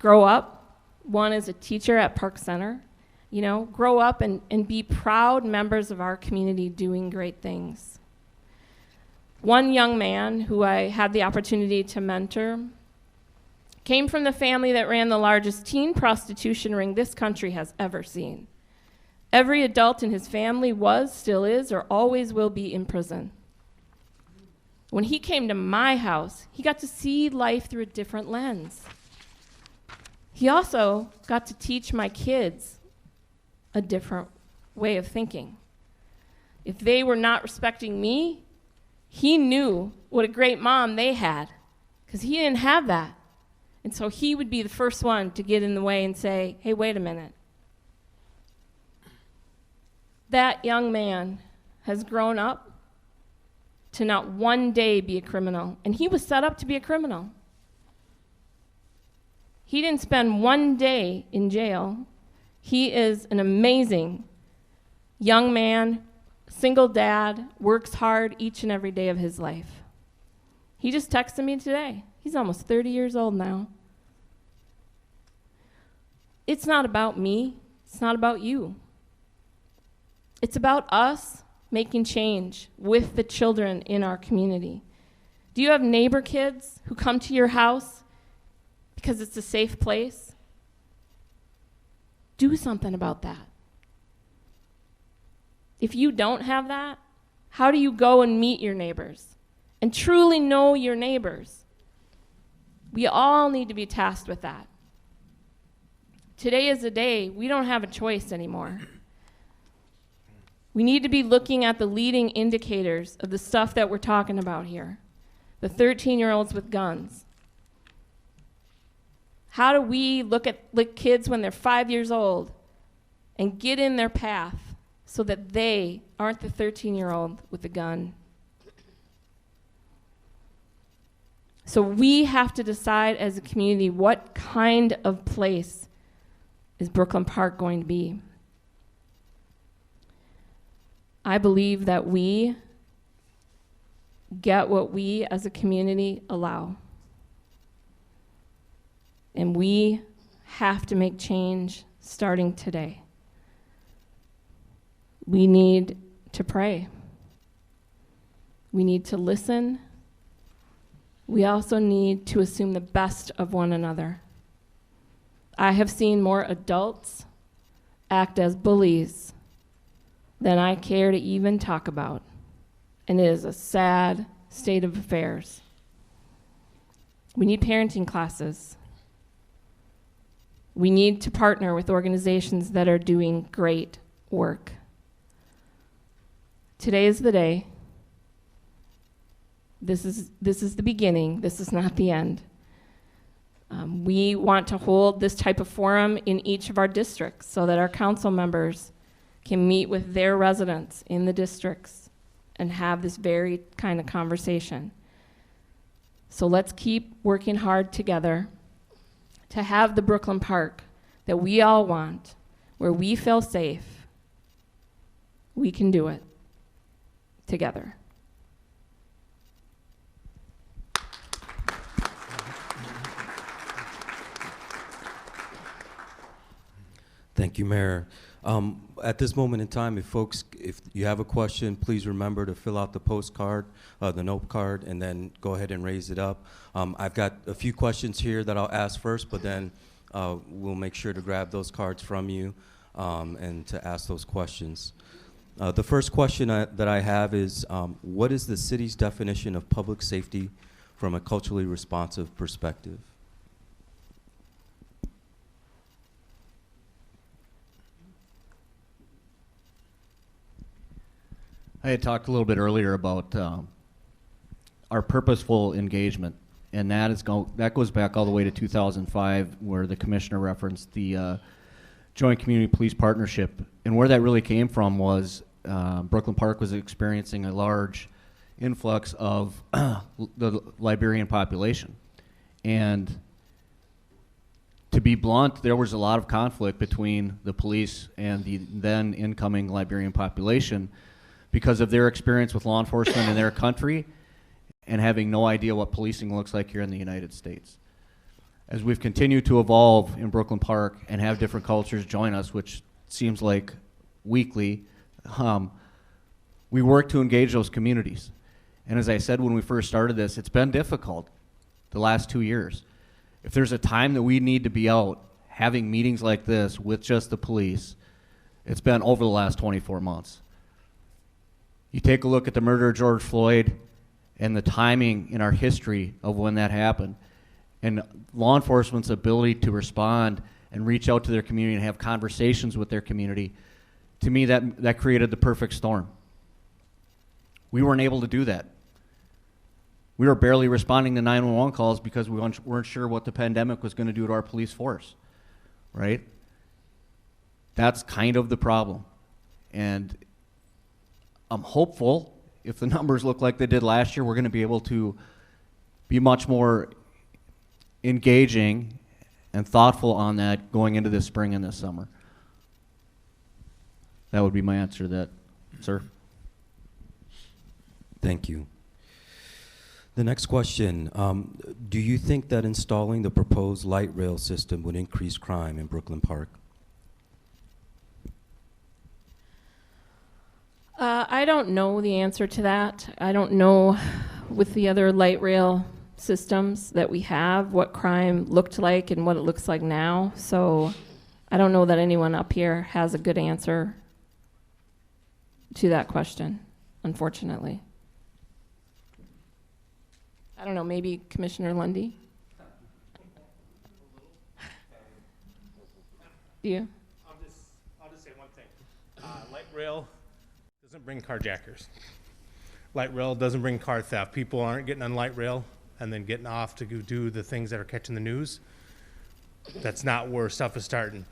Speaker 2: grow up. One is a teacher at Park Center, you know, grow up and be proud members of our community doing great things. One young man who I had the opportunity to mentor came from the family that ran the largest teen prostitution ring this country has ever seen. Every adult in his family was, still is, or always will be in prison. When he came to my house, he got to see life through a different lens. He also got to teach my kids a different way of thinking. If they were not respecting me, he knew what a great mom they had, because he didn't have that. And so he would be the first one to get in the way and say, hey, wait a minute. That young man has grown up to not one day be a criminal, and he was set up to be a criminal. He didn't spend one day in jail. He is an amazing young man, single dad, works hard each and every day of his life. He just texted me today. He's almost 30 years old now. It's not about me. It's not about you. It's about us making change with the children in our community. Do you have neighbor kids who come to your house because it's a safe place? Do something about that. If you don't have that, how do you go and meet your neighbors and truly know your neighbors? We all need to be tasked with that. Today is the day we don't have a choice anymore. We need to be looking at the leading indicators of the stuff that we're talking about here. The 13-year-olds with guns. How do we look at kids when they're 5 years old and get in their path so that they aren't the 13-year-old with the gun. So we have to decide as a community what kind of place is Brooklyn Park going to be. I believe that we get what we as a community allow. And we have to make change starting today. We need to pray. We need to listen. We also need to assume the best of one another. I have seen more adults act as bullies than I care to even talk about, and it is a sad state of affairs. We need parenting classes. We need to partner with organizations that are doing great work. Today is the day. This is the beginning. This is not the end. We want to hold this type of forum in each of our districts so that our council members can meet with their residents in the districts and have this very kind of conversation. So let's keep working hard together to have the Brooklyn Park that we all want, where we feel safe. We can do it together.
Speaker 1: Thank you, Mayor. At this moment in time, if you have a question, please remember to fill out the postcard, the note card, and then go ahead and raise it up. I've got a few questions here that I'll ask first, but then we'll make sure to grab those cards from you and to ask those questions. The first question that I have is, what is the city's definition of public safety from a culturally responsive perspective?
Speaker 4: I had talked a little bit earlier about our purposeful engagement, and that goes back all the way to 2005, where the commissioner referenced the Joint Community Police Partnership. And where that really came from was Brooklyn Park was experiencing a large influx of the Liberian population. And to be blunt, there was a lot of conflict between the police and the then incoming Liberian population because of their experience with law enforcement in their country and having no idea what policing looks like here in the United States. As we've continued to evolve in Brooklyn Park and have different cultures join us, which seems like weekly, we work to engage those communities. And as I said when we first started this, it's been difficult the last 2 years. If there's a time that we need to be out having meetings like this with just the police, it's been over the last 24 months. You take a look at the murder of George Floyd and the timing in our history of when that happened, and law enforcement's ability to respond and reach out to their community and have conversations with their community, to me that created the perfect storm. We weren't able to do that. We were barely responding to 911 calls because we weren't sure what the pandemic was going to do to our police force, right? That's kind of the problem. And I'm hopeful, if the numbers look like they did last year, we're going to be able to be much more engaging and thoughtful on that going into this spring and this summer. That would be my answer to that, sir.
Speaker 1: Thank you. The next question, do you think that installing the proposed light rail system would increase crime in Brooklyn Park?
Speaker 2: I don't know the answer to that. I don't know with the other light rail systems that we have what crime looked like and what it looks like now. So I don't know that anyone up here has a good answer to that question, unfortunately. I don't know, maybe Commissioner Lundy? You?
Speaker 3: I'll just say one thing. Light rail doesn't bring carjackers. Light rail doesn't bring car theft. People aren't getting on light rail and then getting off to go do the things that are catching the news. That's not where stuff is starting.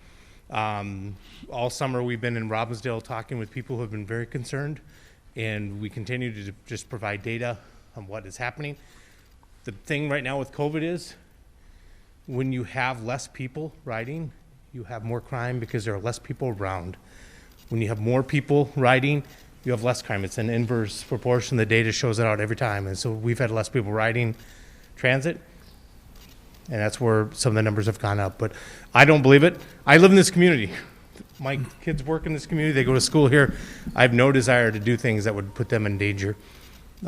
Speaker 3: All summer we've been in Robbinsdale talking with people who have been very concerned, and we continue to just provide data on what is happening. The thing right now with COVID is when you have less people riding, you have more crime because there are less people around. When you have more people riding, you have less crime. It's an inverse proportion. The data shows it out every time. And so we've had less people riding transit, and that's where some of the numbers have gone up. But I don't believe it. I live in this community. My kids work in this community. They go to school here. I have no desire to do things that would put them in danger.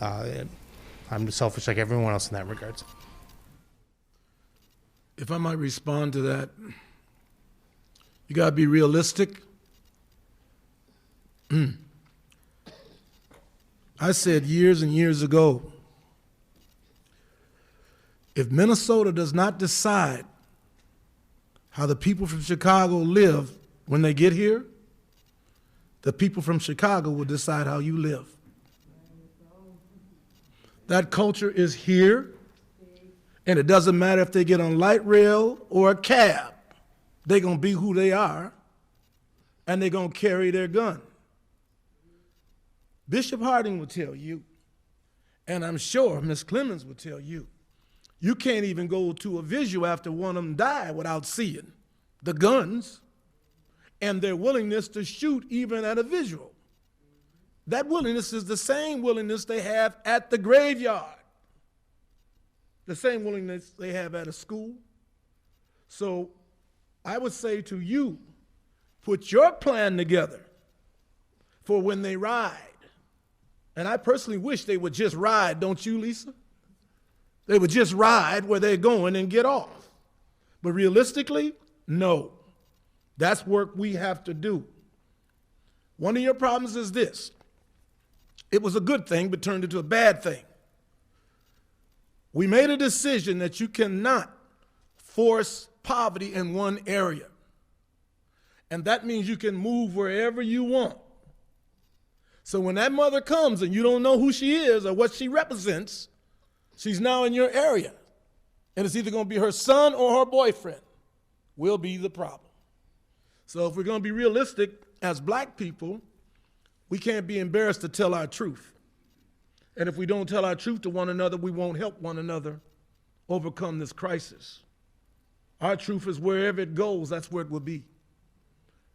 Speaker 3: I'm selfish like everyone else in that regards.
Speaker 6: If I might respond to that, you got to be realistic. I said years and years ago, if Minnesota does not decide how the people from Chicago live when they get here, the people from Chicago will decide how you live. That culture is here, and it doesn't matter if they get on light rail or a cab. They're going to be who they are, and they're going to carry their gun. Bishop Harding will tell you, and I'm sure Ms. Clemens will tell you, you can't even go to a visual after one of them died without seeing the guns and their willingness to shoot even at a visual. That willingness is the same willingness they have at the graveyard, the same willingness they have at a school. So I would say to you, put your plan together for when they ride. And I personally wish they would just ride, don't you, Lisa? They would just ride where they're going and get off. But realistically, no. That's work we have to do. One of your problems is this. It was a good thing, but turned into a bad thing. We made a decision that you cannot force poverty in one area. And that means you can move wherever you want. So when that mother comes and you don't know who she is or what she represents, she's now in your area. And it's either going to be her son or her boyfriend will be the problem. So if we're going to be realistic as black people, we can't be embarrassed to tell our truth. And if we don't tell our truth to one another, we won't help one another overcome this crisis. Our truth is wherever it goes, that's where it will be.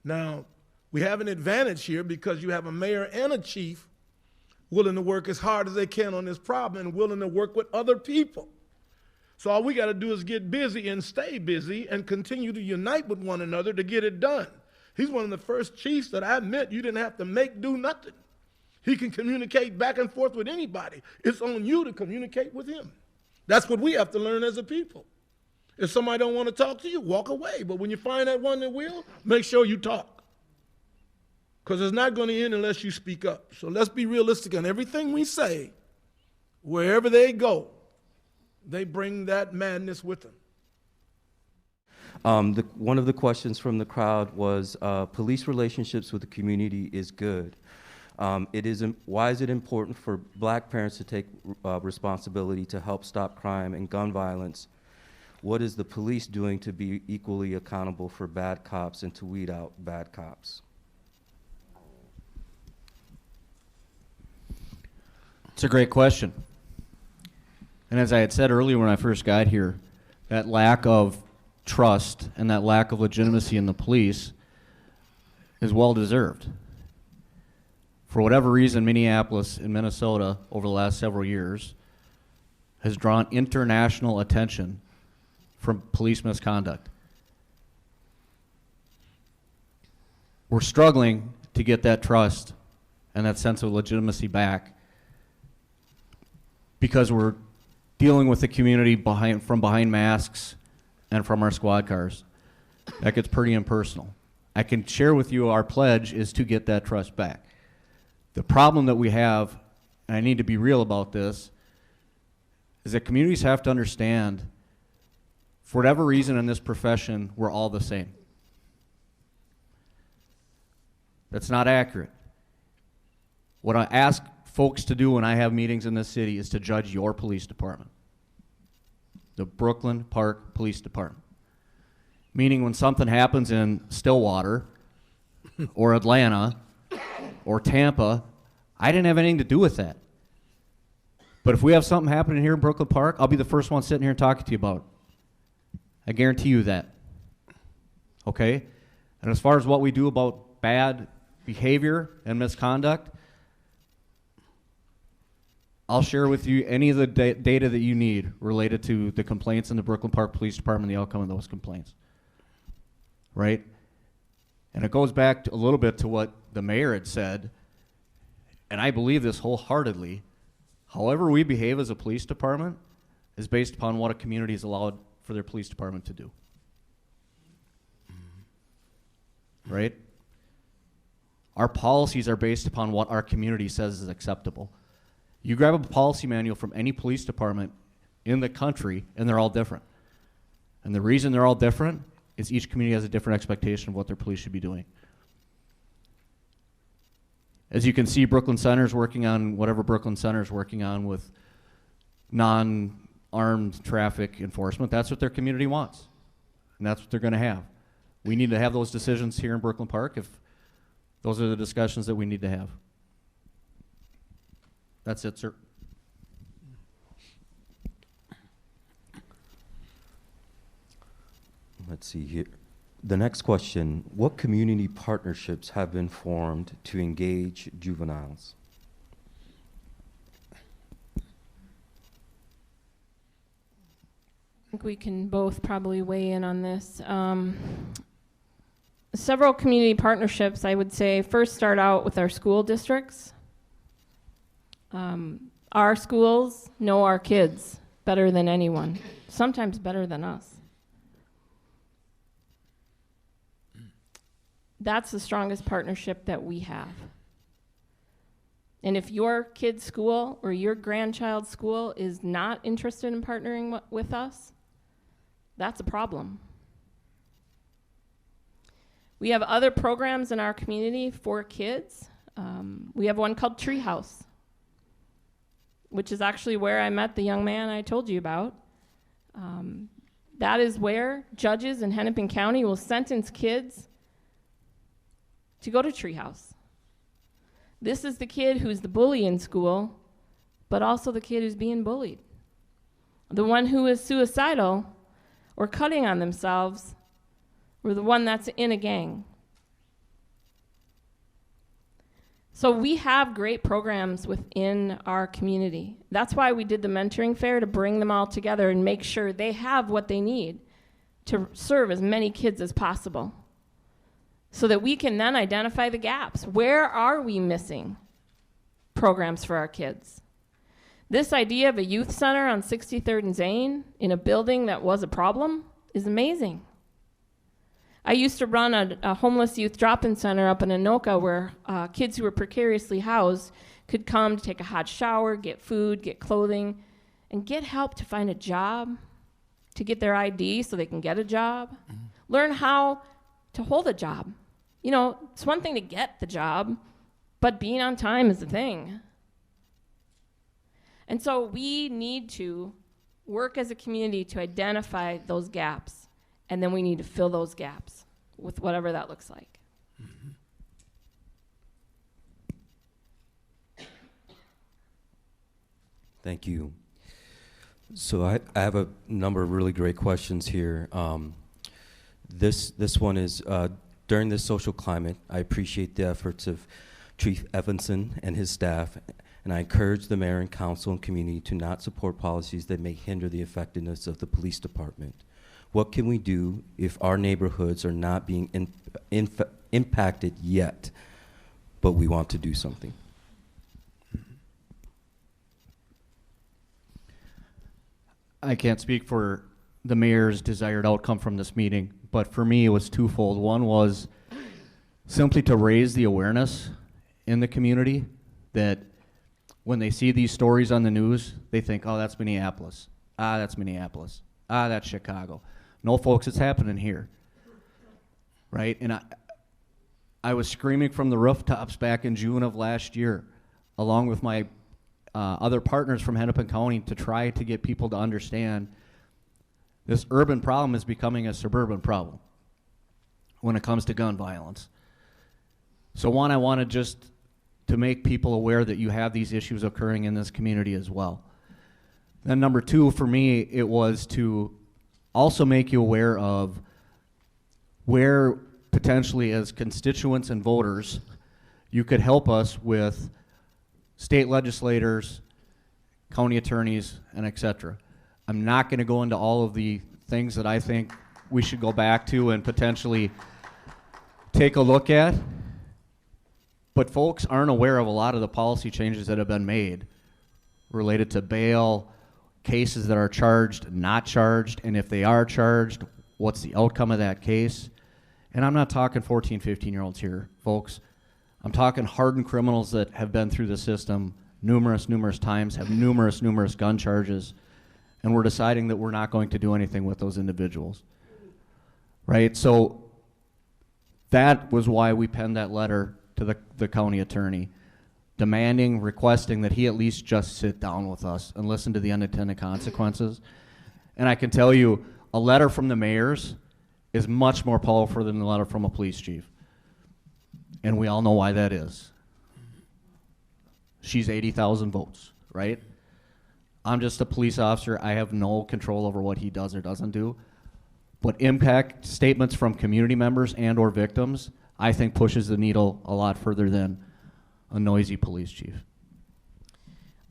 Speaker 6: Now, we have an advantage here because you have a mayor and a chief willing to work as hard as they can on this problem and willing to work with other people. So all we got to do is get busy and stay busy and continue to unite with one another to get it done. He's one of the first chiefs that I met you didn't have to do nothing. He can communicate back and forth with anybody. It's on you to communicate with him. That's what we have to learn as a people. If somebody don't want to talk to you, walk away. But when you find that one that will, make sure you talk. Because it's not going to end unless you speak up. So let's be realistic on everything we say. Wherever they go, they bring that madness with them.
Speaker 1: One of the questions from the crowd was, police relationships with the community is good. Why is it important for black parents to take responsibility to help stop crime and gun violence? What is the police doing to be equally accountable for bad cops and to weed out bad cops?
Speaker 4: It's a great question. And as I had said earlier when I first got here, that lack of trust and that lack of legitimacy in the police is well deserved. For whatever reason, Minneapolis and Minnesota over the last several years has drawn international attention from police misconduct. We're struggling to get that trust and that sense of legitimacy back because we're dealing with the community from behind masks and from our squad cars. That gets pretty impersonal. I can share with you our pledge is to get that trust back. The problem that we have, and I need to be real about this, is that communities have to understand, for whatever reason in this profession, we're all the same. That's not accurate. What I ask folks to do when I have meetings in this city is to judge your police department, the Brooklyn Park Police Department. Meaning when something happens in Stillwater or Atlanta or Tampa, I didn't have anything to do with that. But if we have something happening here in Brooklyn Park, I'll be the first one sitting here and talking to you about it. I guarantee you that. Okay? And as far as what we do about bad behavior and misconduct, I'll share with you any of the data that you need related to the complaints in the Brooklyn Park Police Department, the outcome of those complaints. Right? And it goes back a little bit to what the mayor had said, and I believe this wholeheartedly. However we behave as a police department is based upon what a community is allowed for their police department to do. Right? Our policies are based upon what our community says is acceptable. You grab a policy manual from any police department in the country, and they're all different. And the reason they're all different is each community has a different expectation of what their police should be doing. As you can see, Brooklyn Center's working on whatever Brooklyn Center's working on with non-armed traffic enforcement. That's what their community wants, and that's what they're going to have. We need to have those decisions here in Brooklyn Park if those are the discussions that we need to have. That's it, sir.
Speaker 1: Let's see here. The next question, what community partnerships have been formed to engage juveniles?
Speaker 2: I think we can both probably weigh in on this. Several community partnerships, I would say, first start out with our school districts. Our schools know our kids better than anyone, sometimes better than us. That's the strongest partnership that we have. And if your kid's school or your grandchild's school is not interested in partnering with us, that's a problem. We have other programs in our community for kids. We have one called Treehouse, which is actually where I met the young man I told you about. That is where judges in Hennepin County will sentence kids to go to Treehouse. This is the kid who's the bully in school, but also the kid who's being bullied. The one who is suicidal or cutting on themselves, or the one that's in a gang. So we have great programs within our community. That's why we did the mentoring fair, to bring them all together and make sure they have what they need to serve as many kids as possible, so that we can then identify the gaps. Where are we missing programs for our kids? This idea of a youth center on 63rd and Zane in a building that was a problem is amazing. I used to run a homeless youth drop-in center up in Anoka where kids who were precariously housed could come to take a hot shower, get food, get clothing, and get help to find a job, to get their ID so they can get a job, learn how to hold a job. You know, it's one thing to get the job, but being on time is the thing. And so we need to work as a community to identify those gaps, and then we need to fill those gaps with whatever that looks like.
Speaker 1: Thank you. So I have a number of really great questions here. This one is, during this social climate, I appreciate the efforts of Chief Evelinson and his staff, and I encourage the mayor and council and community to not support policies that may hinder the effectiveness of the police department. What can we do if our neighborhoods are not being impacted yet, but we want to do something?
Speaker 4: I can't speak for the mayor's desired outcome from this meeting, but for me it was twofold. One was simply to raise the awareness in the community that when they see these stories on the news, they think, oh, that's Minneapolis. Ah, that's Minneapolis. Ah, that's Chicago. No, folks, it's happening here, right? And I was screaming from the rooftops back in June of last year, along with my other partners from Hennepin County, to try to get people to understand This urban problem is becoming a suburban problem when it comes to gun violence. So one, I wanted just to make people aware that you have these issues occurring in this community as well. Then number two, for me, it was to also make you aware of where potentially as constituents and voters, you could help us with state legislators, county attorneys, and et cetera. I'm not going to go into all of the things that I think we should go back to and potentially take a look at, but folks aren't aware of a lot of the policy changes that have been made related to bail, cases that are charged, not charged, and if they are charged, what's the outcome of that case? And I'm not talking 14, 15-year-olds here, folks. I'm talking hardened criminals that have been through the system numerous times, have numerous gun charges, and we're deciding that we're not going to do anything with those individuals, right? So that was why we penned that letter to the county attorney, demanding, requesting that he at least just sit down with us and listen to the unintended consequences. And I can tell you, a letter from the mayors is much more powerful than a letter from a police chief. And we all know why that is. She's 80,000 votes, right? I'm just a police officer. I have no control over what he does or doesn't do. But impact statements from community members and or victims, I think pushes the needle a lot further than a noisy police chief.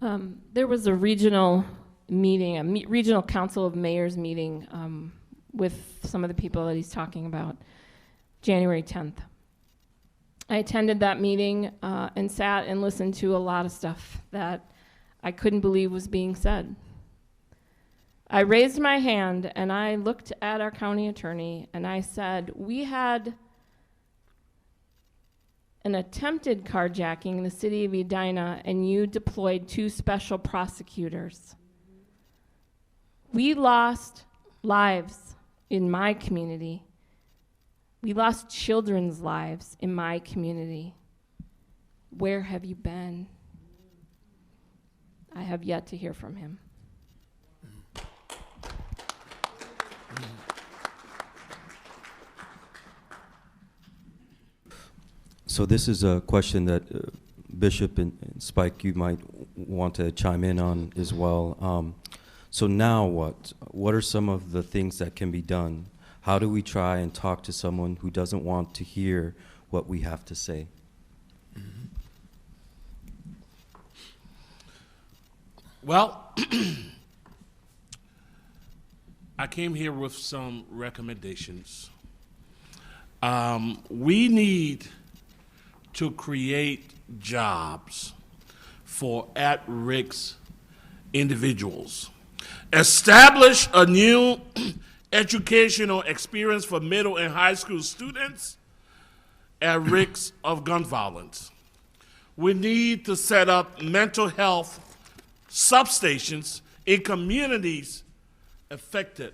Speaker 2: There was a regional meeting, regional council of mayors meeting with some of the people that he's talking about, January 10th. I attended that meeting and sat and listened to a lot of stuff that I couldn't believe was being said. I raised my hand and I looked at our county attorney and I said, we had an attempted carjacking in the city of Edina and you deployed 2 special prosecutors. We lost lives in my community. We lost children's lives in my community. Where have you been? I have yet to hear from him.
Speaker 1: So this is a question that Bishop and Spike, you might want to chime in on as well. So now what? What are some of the things that can be done? How do we try and talk to someone who doesn't want to hear what we have to say?
Speaker 5: Well, I came here with some recommendations. We need to create jobs for at-risk individuals. Establish a new educational experience for middle and high school students at risk of gun violence. We need to set up mental health substations in communities affected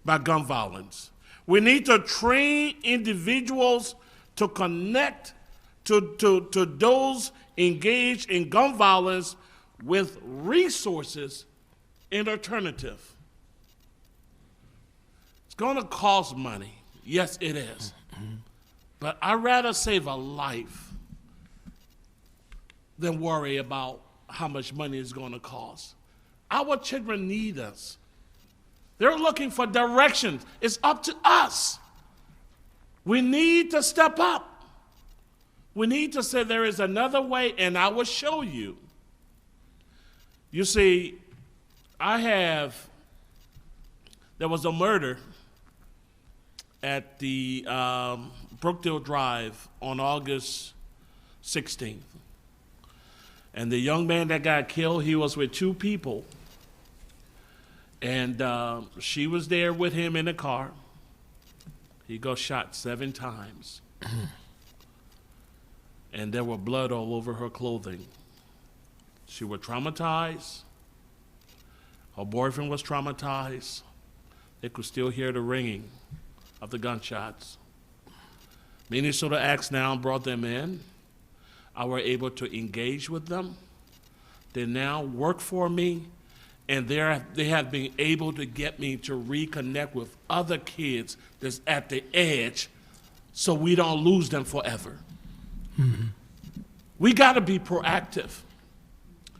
Speaker 5: by gun violence. We need to train individuals to connect to those engaged in gun violence with resources and alternative. It's going to cost money. Yes, it is. But I'd rather save a life than worry about how much money it's going to cost. Our children need us. They're looking for directions. It's up to us. We need to step up. We need to say there is another way, and I will show you. You see, there was a murder at the Brookdale Drive on August 16th. And the young man that got killed, he was with 2 people. And she was there with him in the car. He got shot 7 times. And there was blood all over her clothing. She was traumatized. Her boyfriend was traumatized. They could still hear the ringing of the gunshots. Minnesota Acts now brought them in. I was able to engage with them. They now work for me, And they have been able to get me to reconnect with other kids that's at the edge so we don't lose them forever. Mm-hmm. We got to be proactive.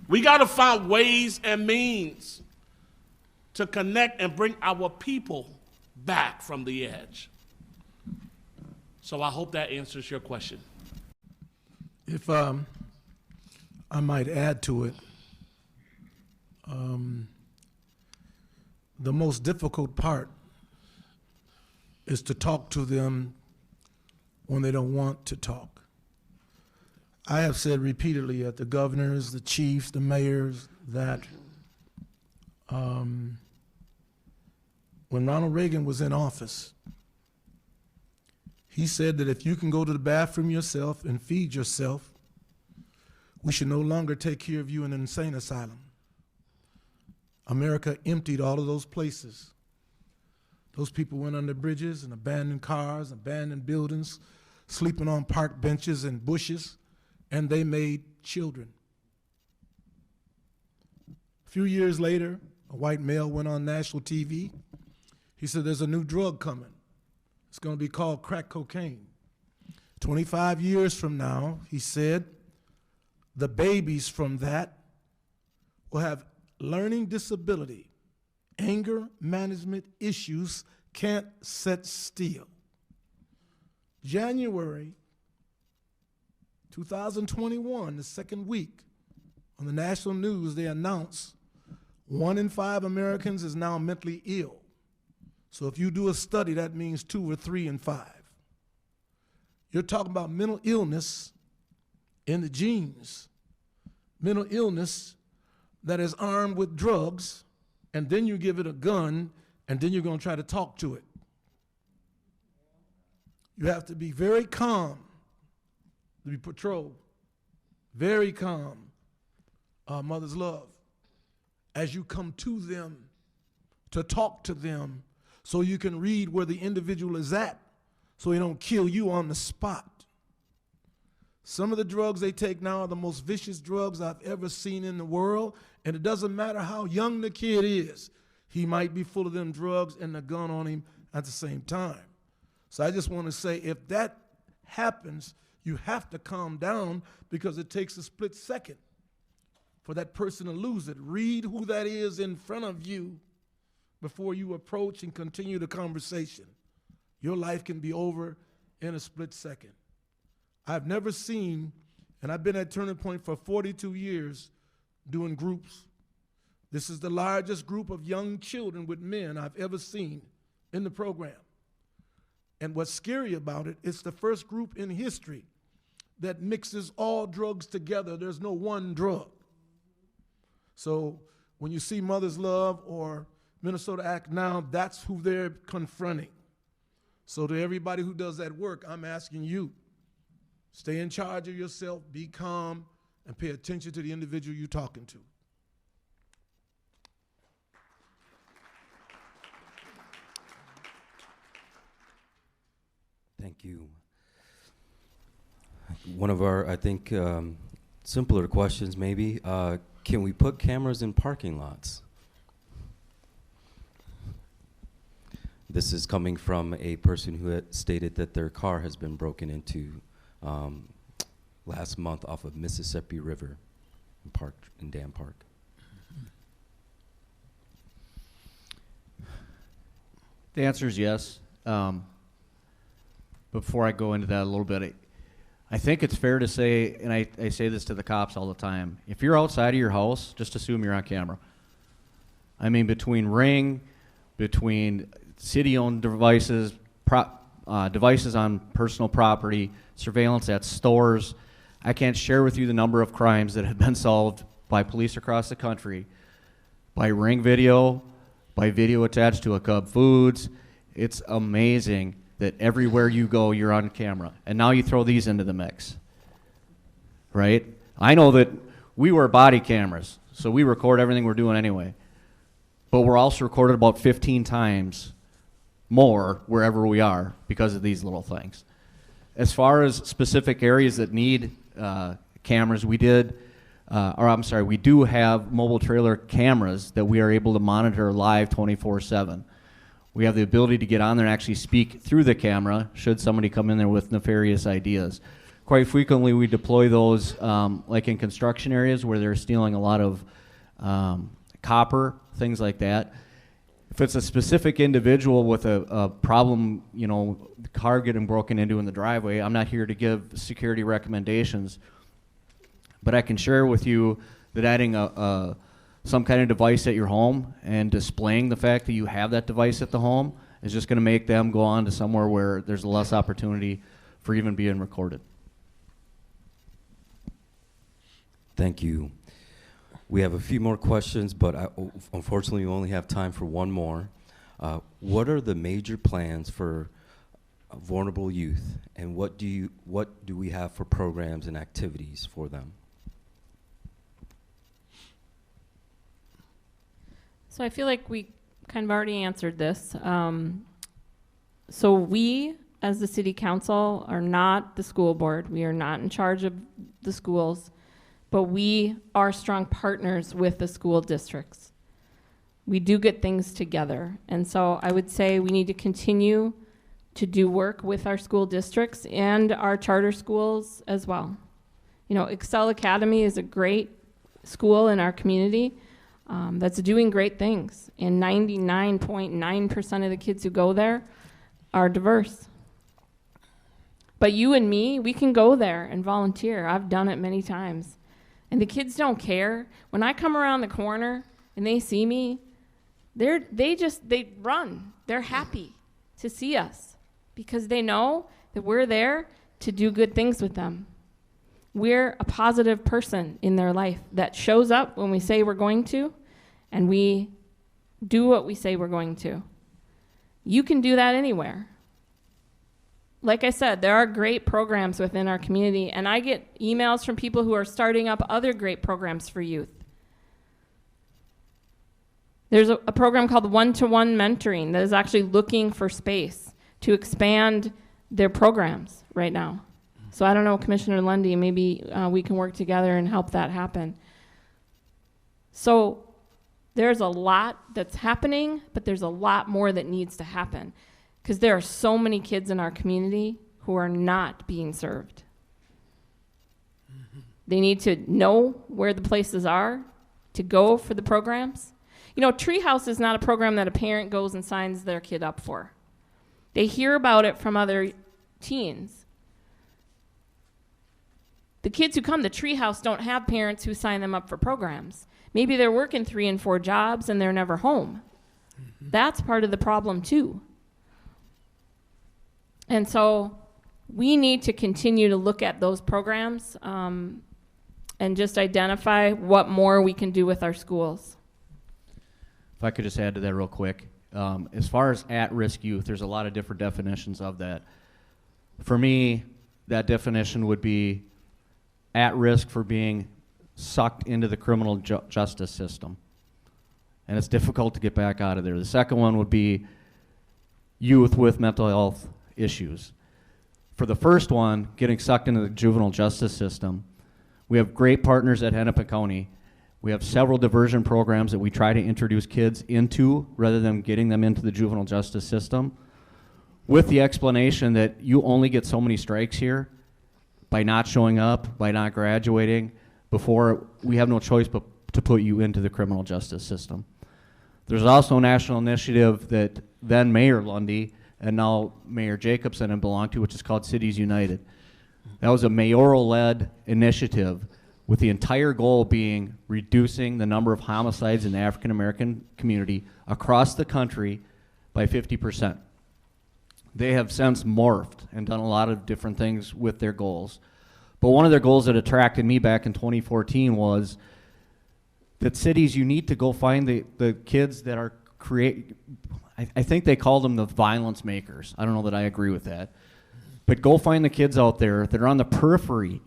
Speaker 5: We got to find ways and means to connect and bring our people back from the edge. So I hope that answers your question.
Speaker 6: If I might add to it, the most difficult part is to talk to them when they don't want to talk. I have said repeatedly at the governors, the chiefs, the mayors, that when Ronald Reagan was in office, he said that if you can go to the bathroom yourself and feed yourself, we should no longer take care of you in an insane asylum. America emptied all of those places. Those people went under bridges and abandoned cars, abandoned buildings, sleeping on park benches and bushes, and they made children. A few years later, a white male went on national TV. He said, there's a new drug coming. It's going to be called crack cocaine. 25 years from now, he said, the babies from that will have learning disability, anger management issues, can't sit still. January 2021, the second week, on the national news, they announced 1 in 5 Americans is now mentally ill. So if you do a study, that means 2 or 3 in 5. You're talking about mental illness in the genes, mental illness that is armed with drugs, and then you give it a gun, and then you're going to try to talk to it. You have to be very calm to be patrolled, very calm, mother's love, as you come to them, to talk to them, so you can read where the individual is at, so he don't kill you on the spot. Some of the drugs they take now are the most vicious drugs I've ever seen in the world, and it doesn't matter how young the kid is. He might be full of them drugs and a gun on him at the same time. So I just want to say, if that happens, you have to calm down, because it takes a split second for that person to lose it. Read who that is in front of you before you approach and continue the conversation. Your life can be over in a split second. I've never seen, and I've been at Turning Point for 42 years doing groups. This is the largest group of young children with men I've ever seen in the program. And what's scary about it, it's the first group in history that mixes all drugs together. There's no one drug. So when you see Mother's Love or Minnesota Act Now, that's who they're confronting. So to everybody who does that work, I'm asking you, stay in charge of yourself, be calm, and pay attention to the individual you're talking to.
Speaker 1: Thank you. One of our, I think, simpler questions maybe, can we put cameras in parking lots? This is coming from a person who had stated that their car has been broken into last month off of Mississippi River in Dam Park.
Speaker 4: The answer is yes. Before I go into that a little bit, I think it's fair to say, and I say this to the cops all the time, if you're outside of your house, just assume you're on camera. I mean, between Ring, between city-owned devices, devices on personal property, surveillance at stores, I can't share with you the number of crimes that have been solved by police across the country by Ring video, by video attached to a Cub Foods. It's amazing that everywhere you go, you're on camera. And now you throw these into the mix, right? I know that we wear body cameras, so we record everything we're doing anyway. But we're also recorded about 15 times more wherever we are because of these little things. As far as specific areas that need cameras, we did we do have mobile trailer cameras that we are able to monitor live 24/7. We have the ability to get on there and actually speak through the camera should somebody come in there with nefarious ideas. Quite frequently, we deploy those like in construction areas where they're stealing a lot of copper, things like that. If it's a specific individual with a problem, you know, the car getting broken into in the driveway, I'm not here to give security recommendations, but I can share with you that adding some kind of device at your home and displaying the fact that you have that device at the home is just going to make them go on to somewhere where there's less opportunity for even being recorded.
Speaker 1: Thank you. We have a few more questions, but unfortunately we only have time for one more. What are the major plans for vulnerable youth, and what do we have for programs and activities for them?
Speaker 2: So I feel like we kind of already answered this. So we, as the city council, are not the school board. We are not in charge of the schools, but we are strong partners with the school districts. We do get things together. And so I would say we need to continue to do work with our school districts and our charter schools as well. You know, Excel Academy is a great school in our community that's doing great things. And 99.9% of the kids who go there are diverse. But you and me, we can go there and volunteer. I've done it many times. And the kids don't care. When I come around the corner and they see me, they run. They're happy to see us because they know that we're there to do good things with them. We're a positive person in their life that shows up when we say we're going to, and we do what we say we're going to. You can do that anywhere. Like I said, there are great programs within our community, and I get emails from people who are starting up other great programs for youth. There's a program called One-to-One Mentoring that is actually looking for space to expand their programs right now. So I don't know, Commissioner Lundy, maybe we can work together and help that happen. So there's a lot that's happening, but there's a lot more that needs to happen because there are so many kids in our community who are not being served. They need to know where the places are to go for the programs. You know, Treehouse is not a program that a parent goes and signs their kid up for. They hear about it from other teens. The kids who come to Treehouse don't have parents who sign them up for programs. Maybe they're working 3 and 4 jobs and they're never home. That's part of the problem too. And so we need to continue to look at those programs and just identify what more we can do with our schools.
Speaker 4: If I could just add to that real quick. As far as at-risk youth, there's a lot of different definitions of that. For me, that definition would be at risk for being sucked into the criminal justice system. And it's difficult to get back out of there. The second one would be youth with mental health issues. For the first one, getting sucked into the juvenile justice system, we have great partners at Hennepin County. We have several diversion programs that we try to introduce kids into rather than getting them into the juvenile justice system, with the explanation that you only get so many strikes here by not showing up, by not graduating, before we have no choice but to put you into the criminal justice system. There's also a national initiative that then Mayor Lundy and now Mayor Jacobson have belonged to, which is called Cities United. That was a mayoral-led initiative with the entire goal being reducing the number of homicides in the African American community across the country by 50%. They have since morphed and done a lot of different things with their goals. But one of their goals that attracted me back in 2014 was that cities, you need to go find the kids that are I think they called them the violence makers. I don't know that I agree with that. But go find the kids out there that are on the periphery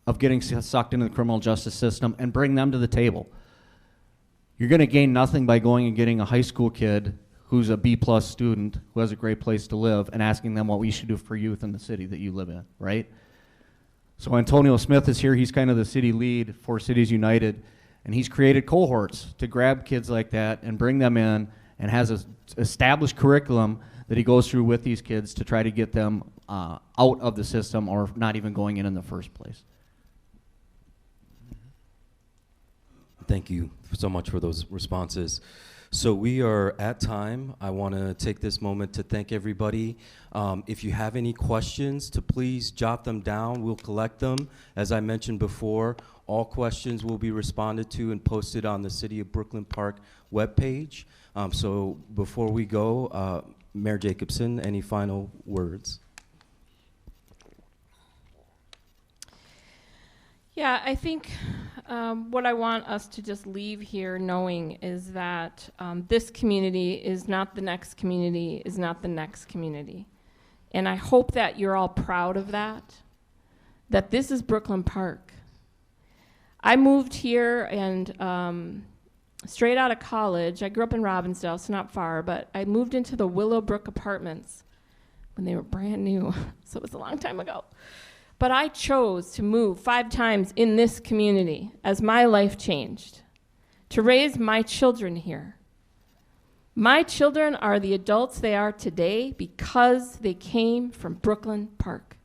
Speaker 4: of getting sucked into the criminal justice system and bring them to the table. You're going to gain nothing by going and getting a high school kid who's a B+ student who has a great place to live and asking them what we should do for youth in the city that you live in, right? So Antonio Smith is here. He's kind of the city lead for Cities United, and he's created cohorts to grab kids like that and bring them in, and has an established curriculum that he goes through with these kids to try to get them out of the system or not even going in the first place.
Speaker 1: Thank you so much for those responses. So we are at time. I want to take this moment to thank everybody. If you have any questions, to please jot them down. We'll collect them. As I mentioned before, all questions will be responded to and posted on the City of Brooklyn Park webpage. So before we go, Mayor Jacobson, any final words?
Speaker 2: Yeah, I think what I want us to just leave here knowing is that this community is not the next community, is not the next community. And I hope that you're all proud of that this is Brooklyn Park. I moved here and straight out of college, I grew up in Robbinsdale, so not far, but I moved into the Willowbrook Apartments when they were brand new, so it was a long time ago. But I chose to move 5 times in this community as my life changed, to raise my children here. My children are the adults they are today because they came from Brooklyn Park.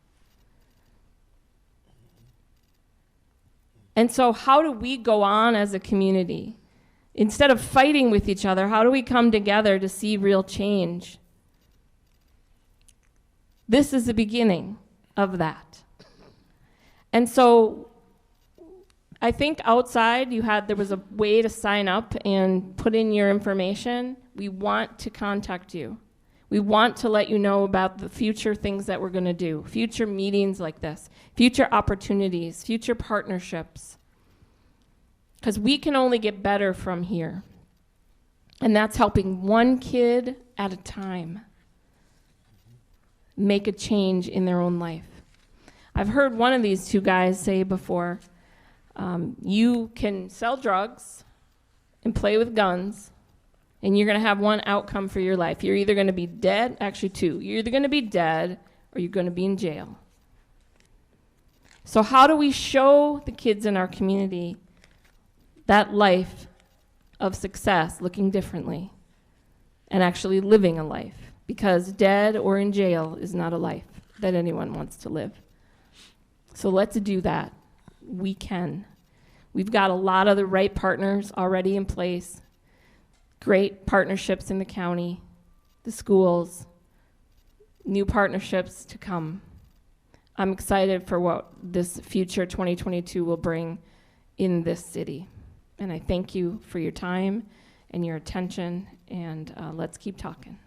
Speaker 2: And so how do we go on as a community? Instead of fighting with each other, how do we come together to see real change? This is the beginning of that. And so I think outside there was a way to sign up and put in your information. We want to contact you. We want to let you know about the future things that we're going to do, future meetings like this, future opportunities, future partnerships. Because we can only get better from here. And that's helping one kid at a time make a change in their own life. I've heard one of these 2 guys say before, you can sell drugs and play with guns, and you're going to have one outcome for your life. You're either going to be dead, actually 2. You're either going to be dead or you're going to be in jail. So how do we show the kids in our community that life of success looking differently and actually living a life? Because dead or in jail is not a life that anyone wants to live. So let's do that. We can. We've got a lot of the right partners already in place. Great partnerships in the county, the schools, new partnerships to come. I'm excited for what this future 2022 will bring in this city. And I thank you for your time and your attention, and let's keep talking.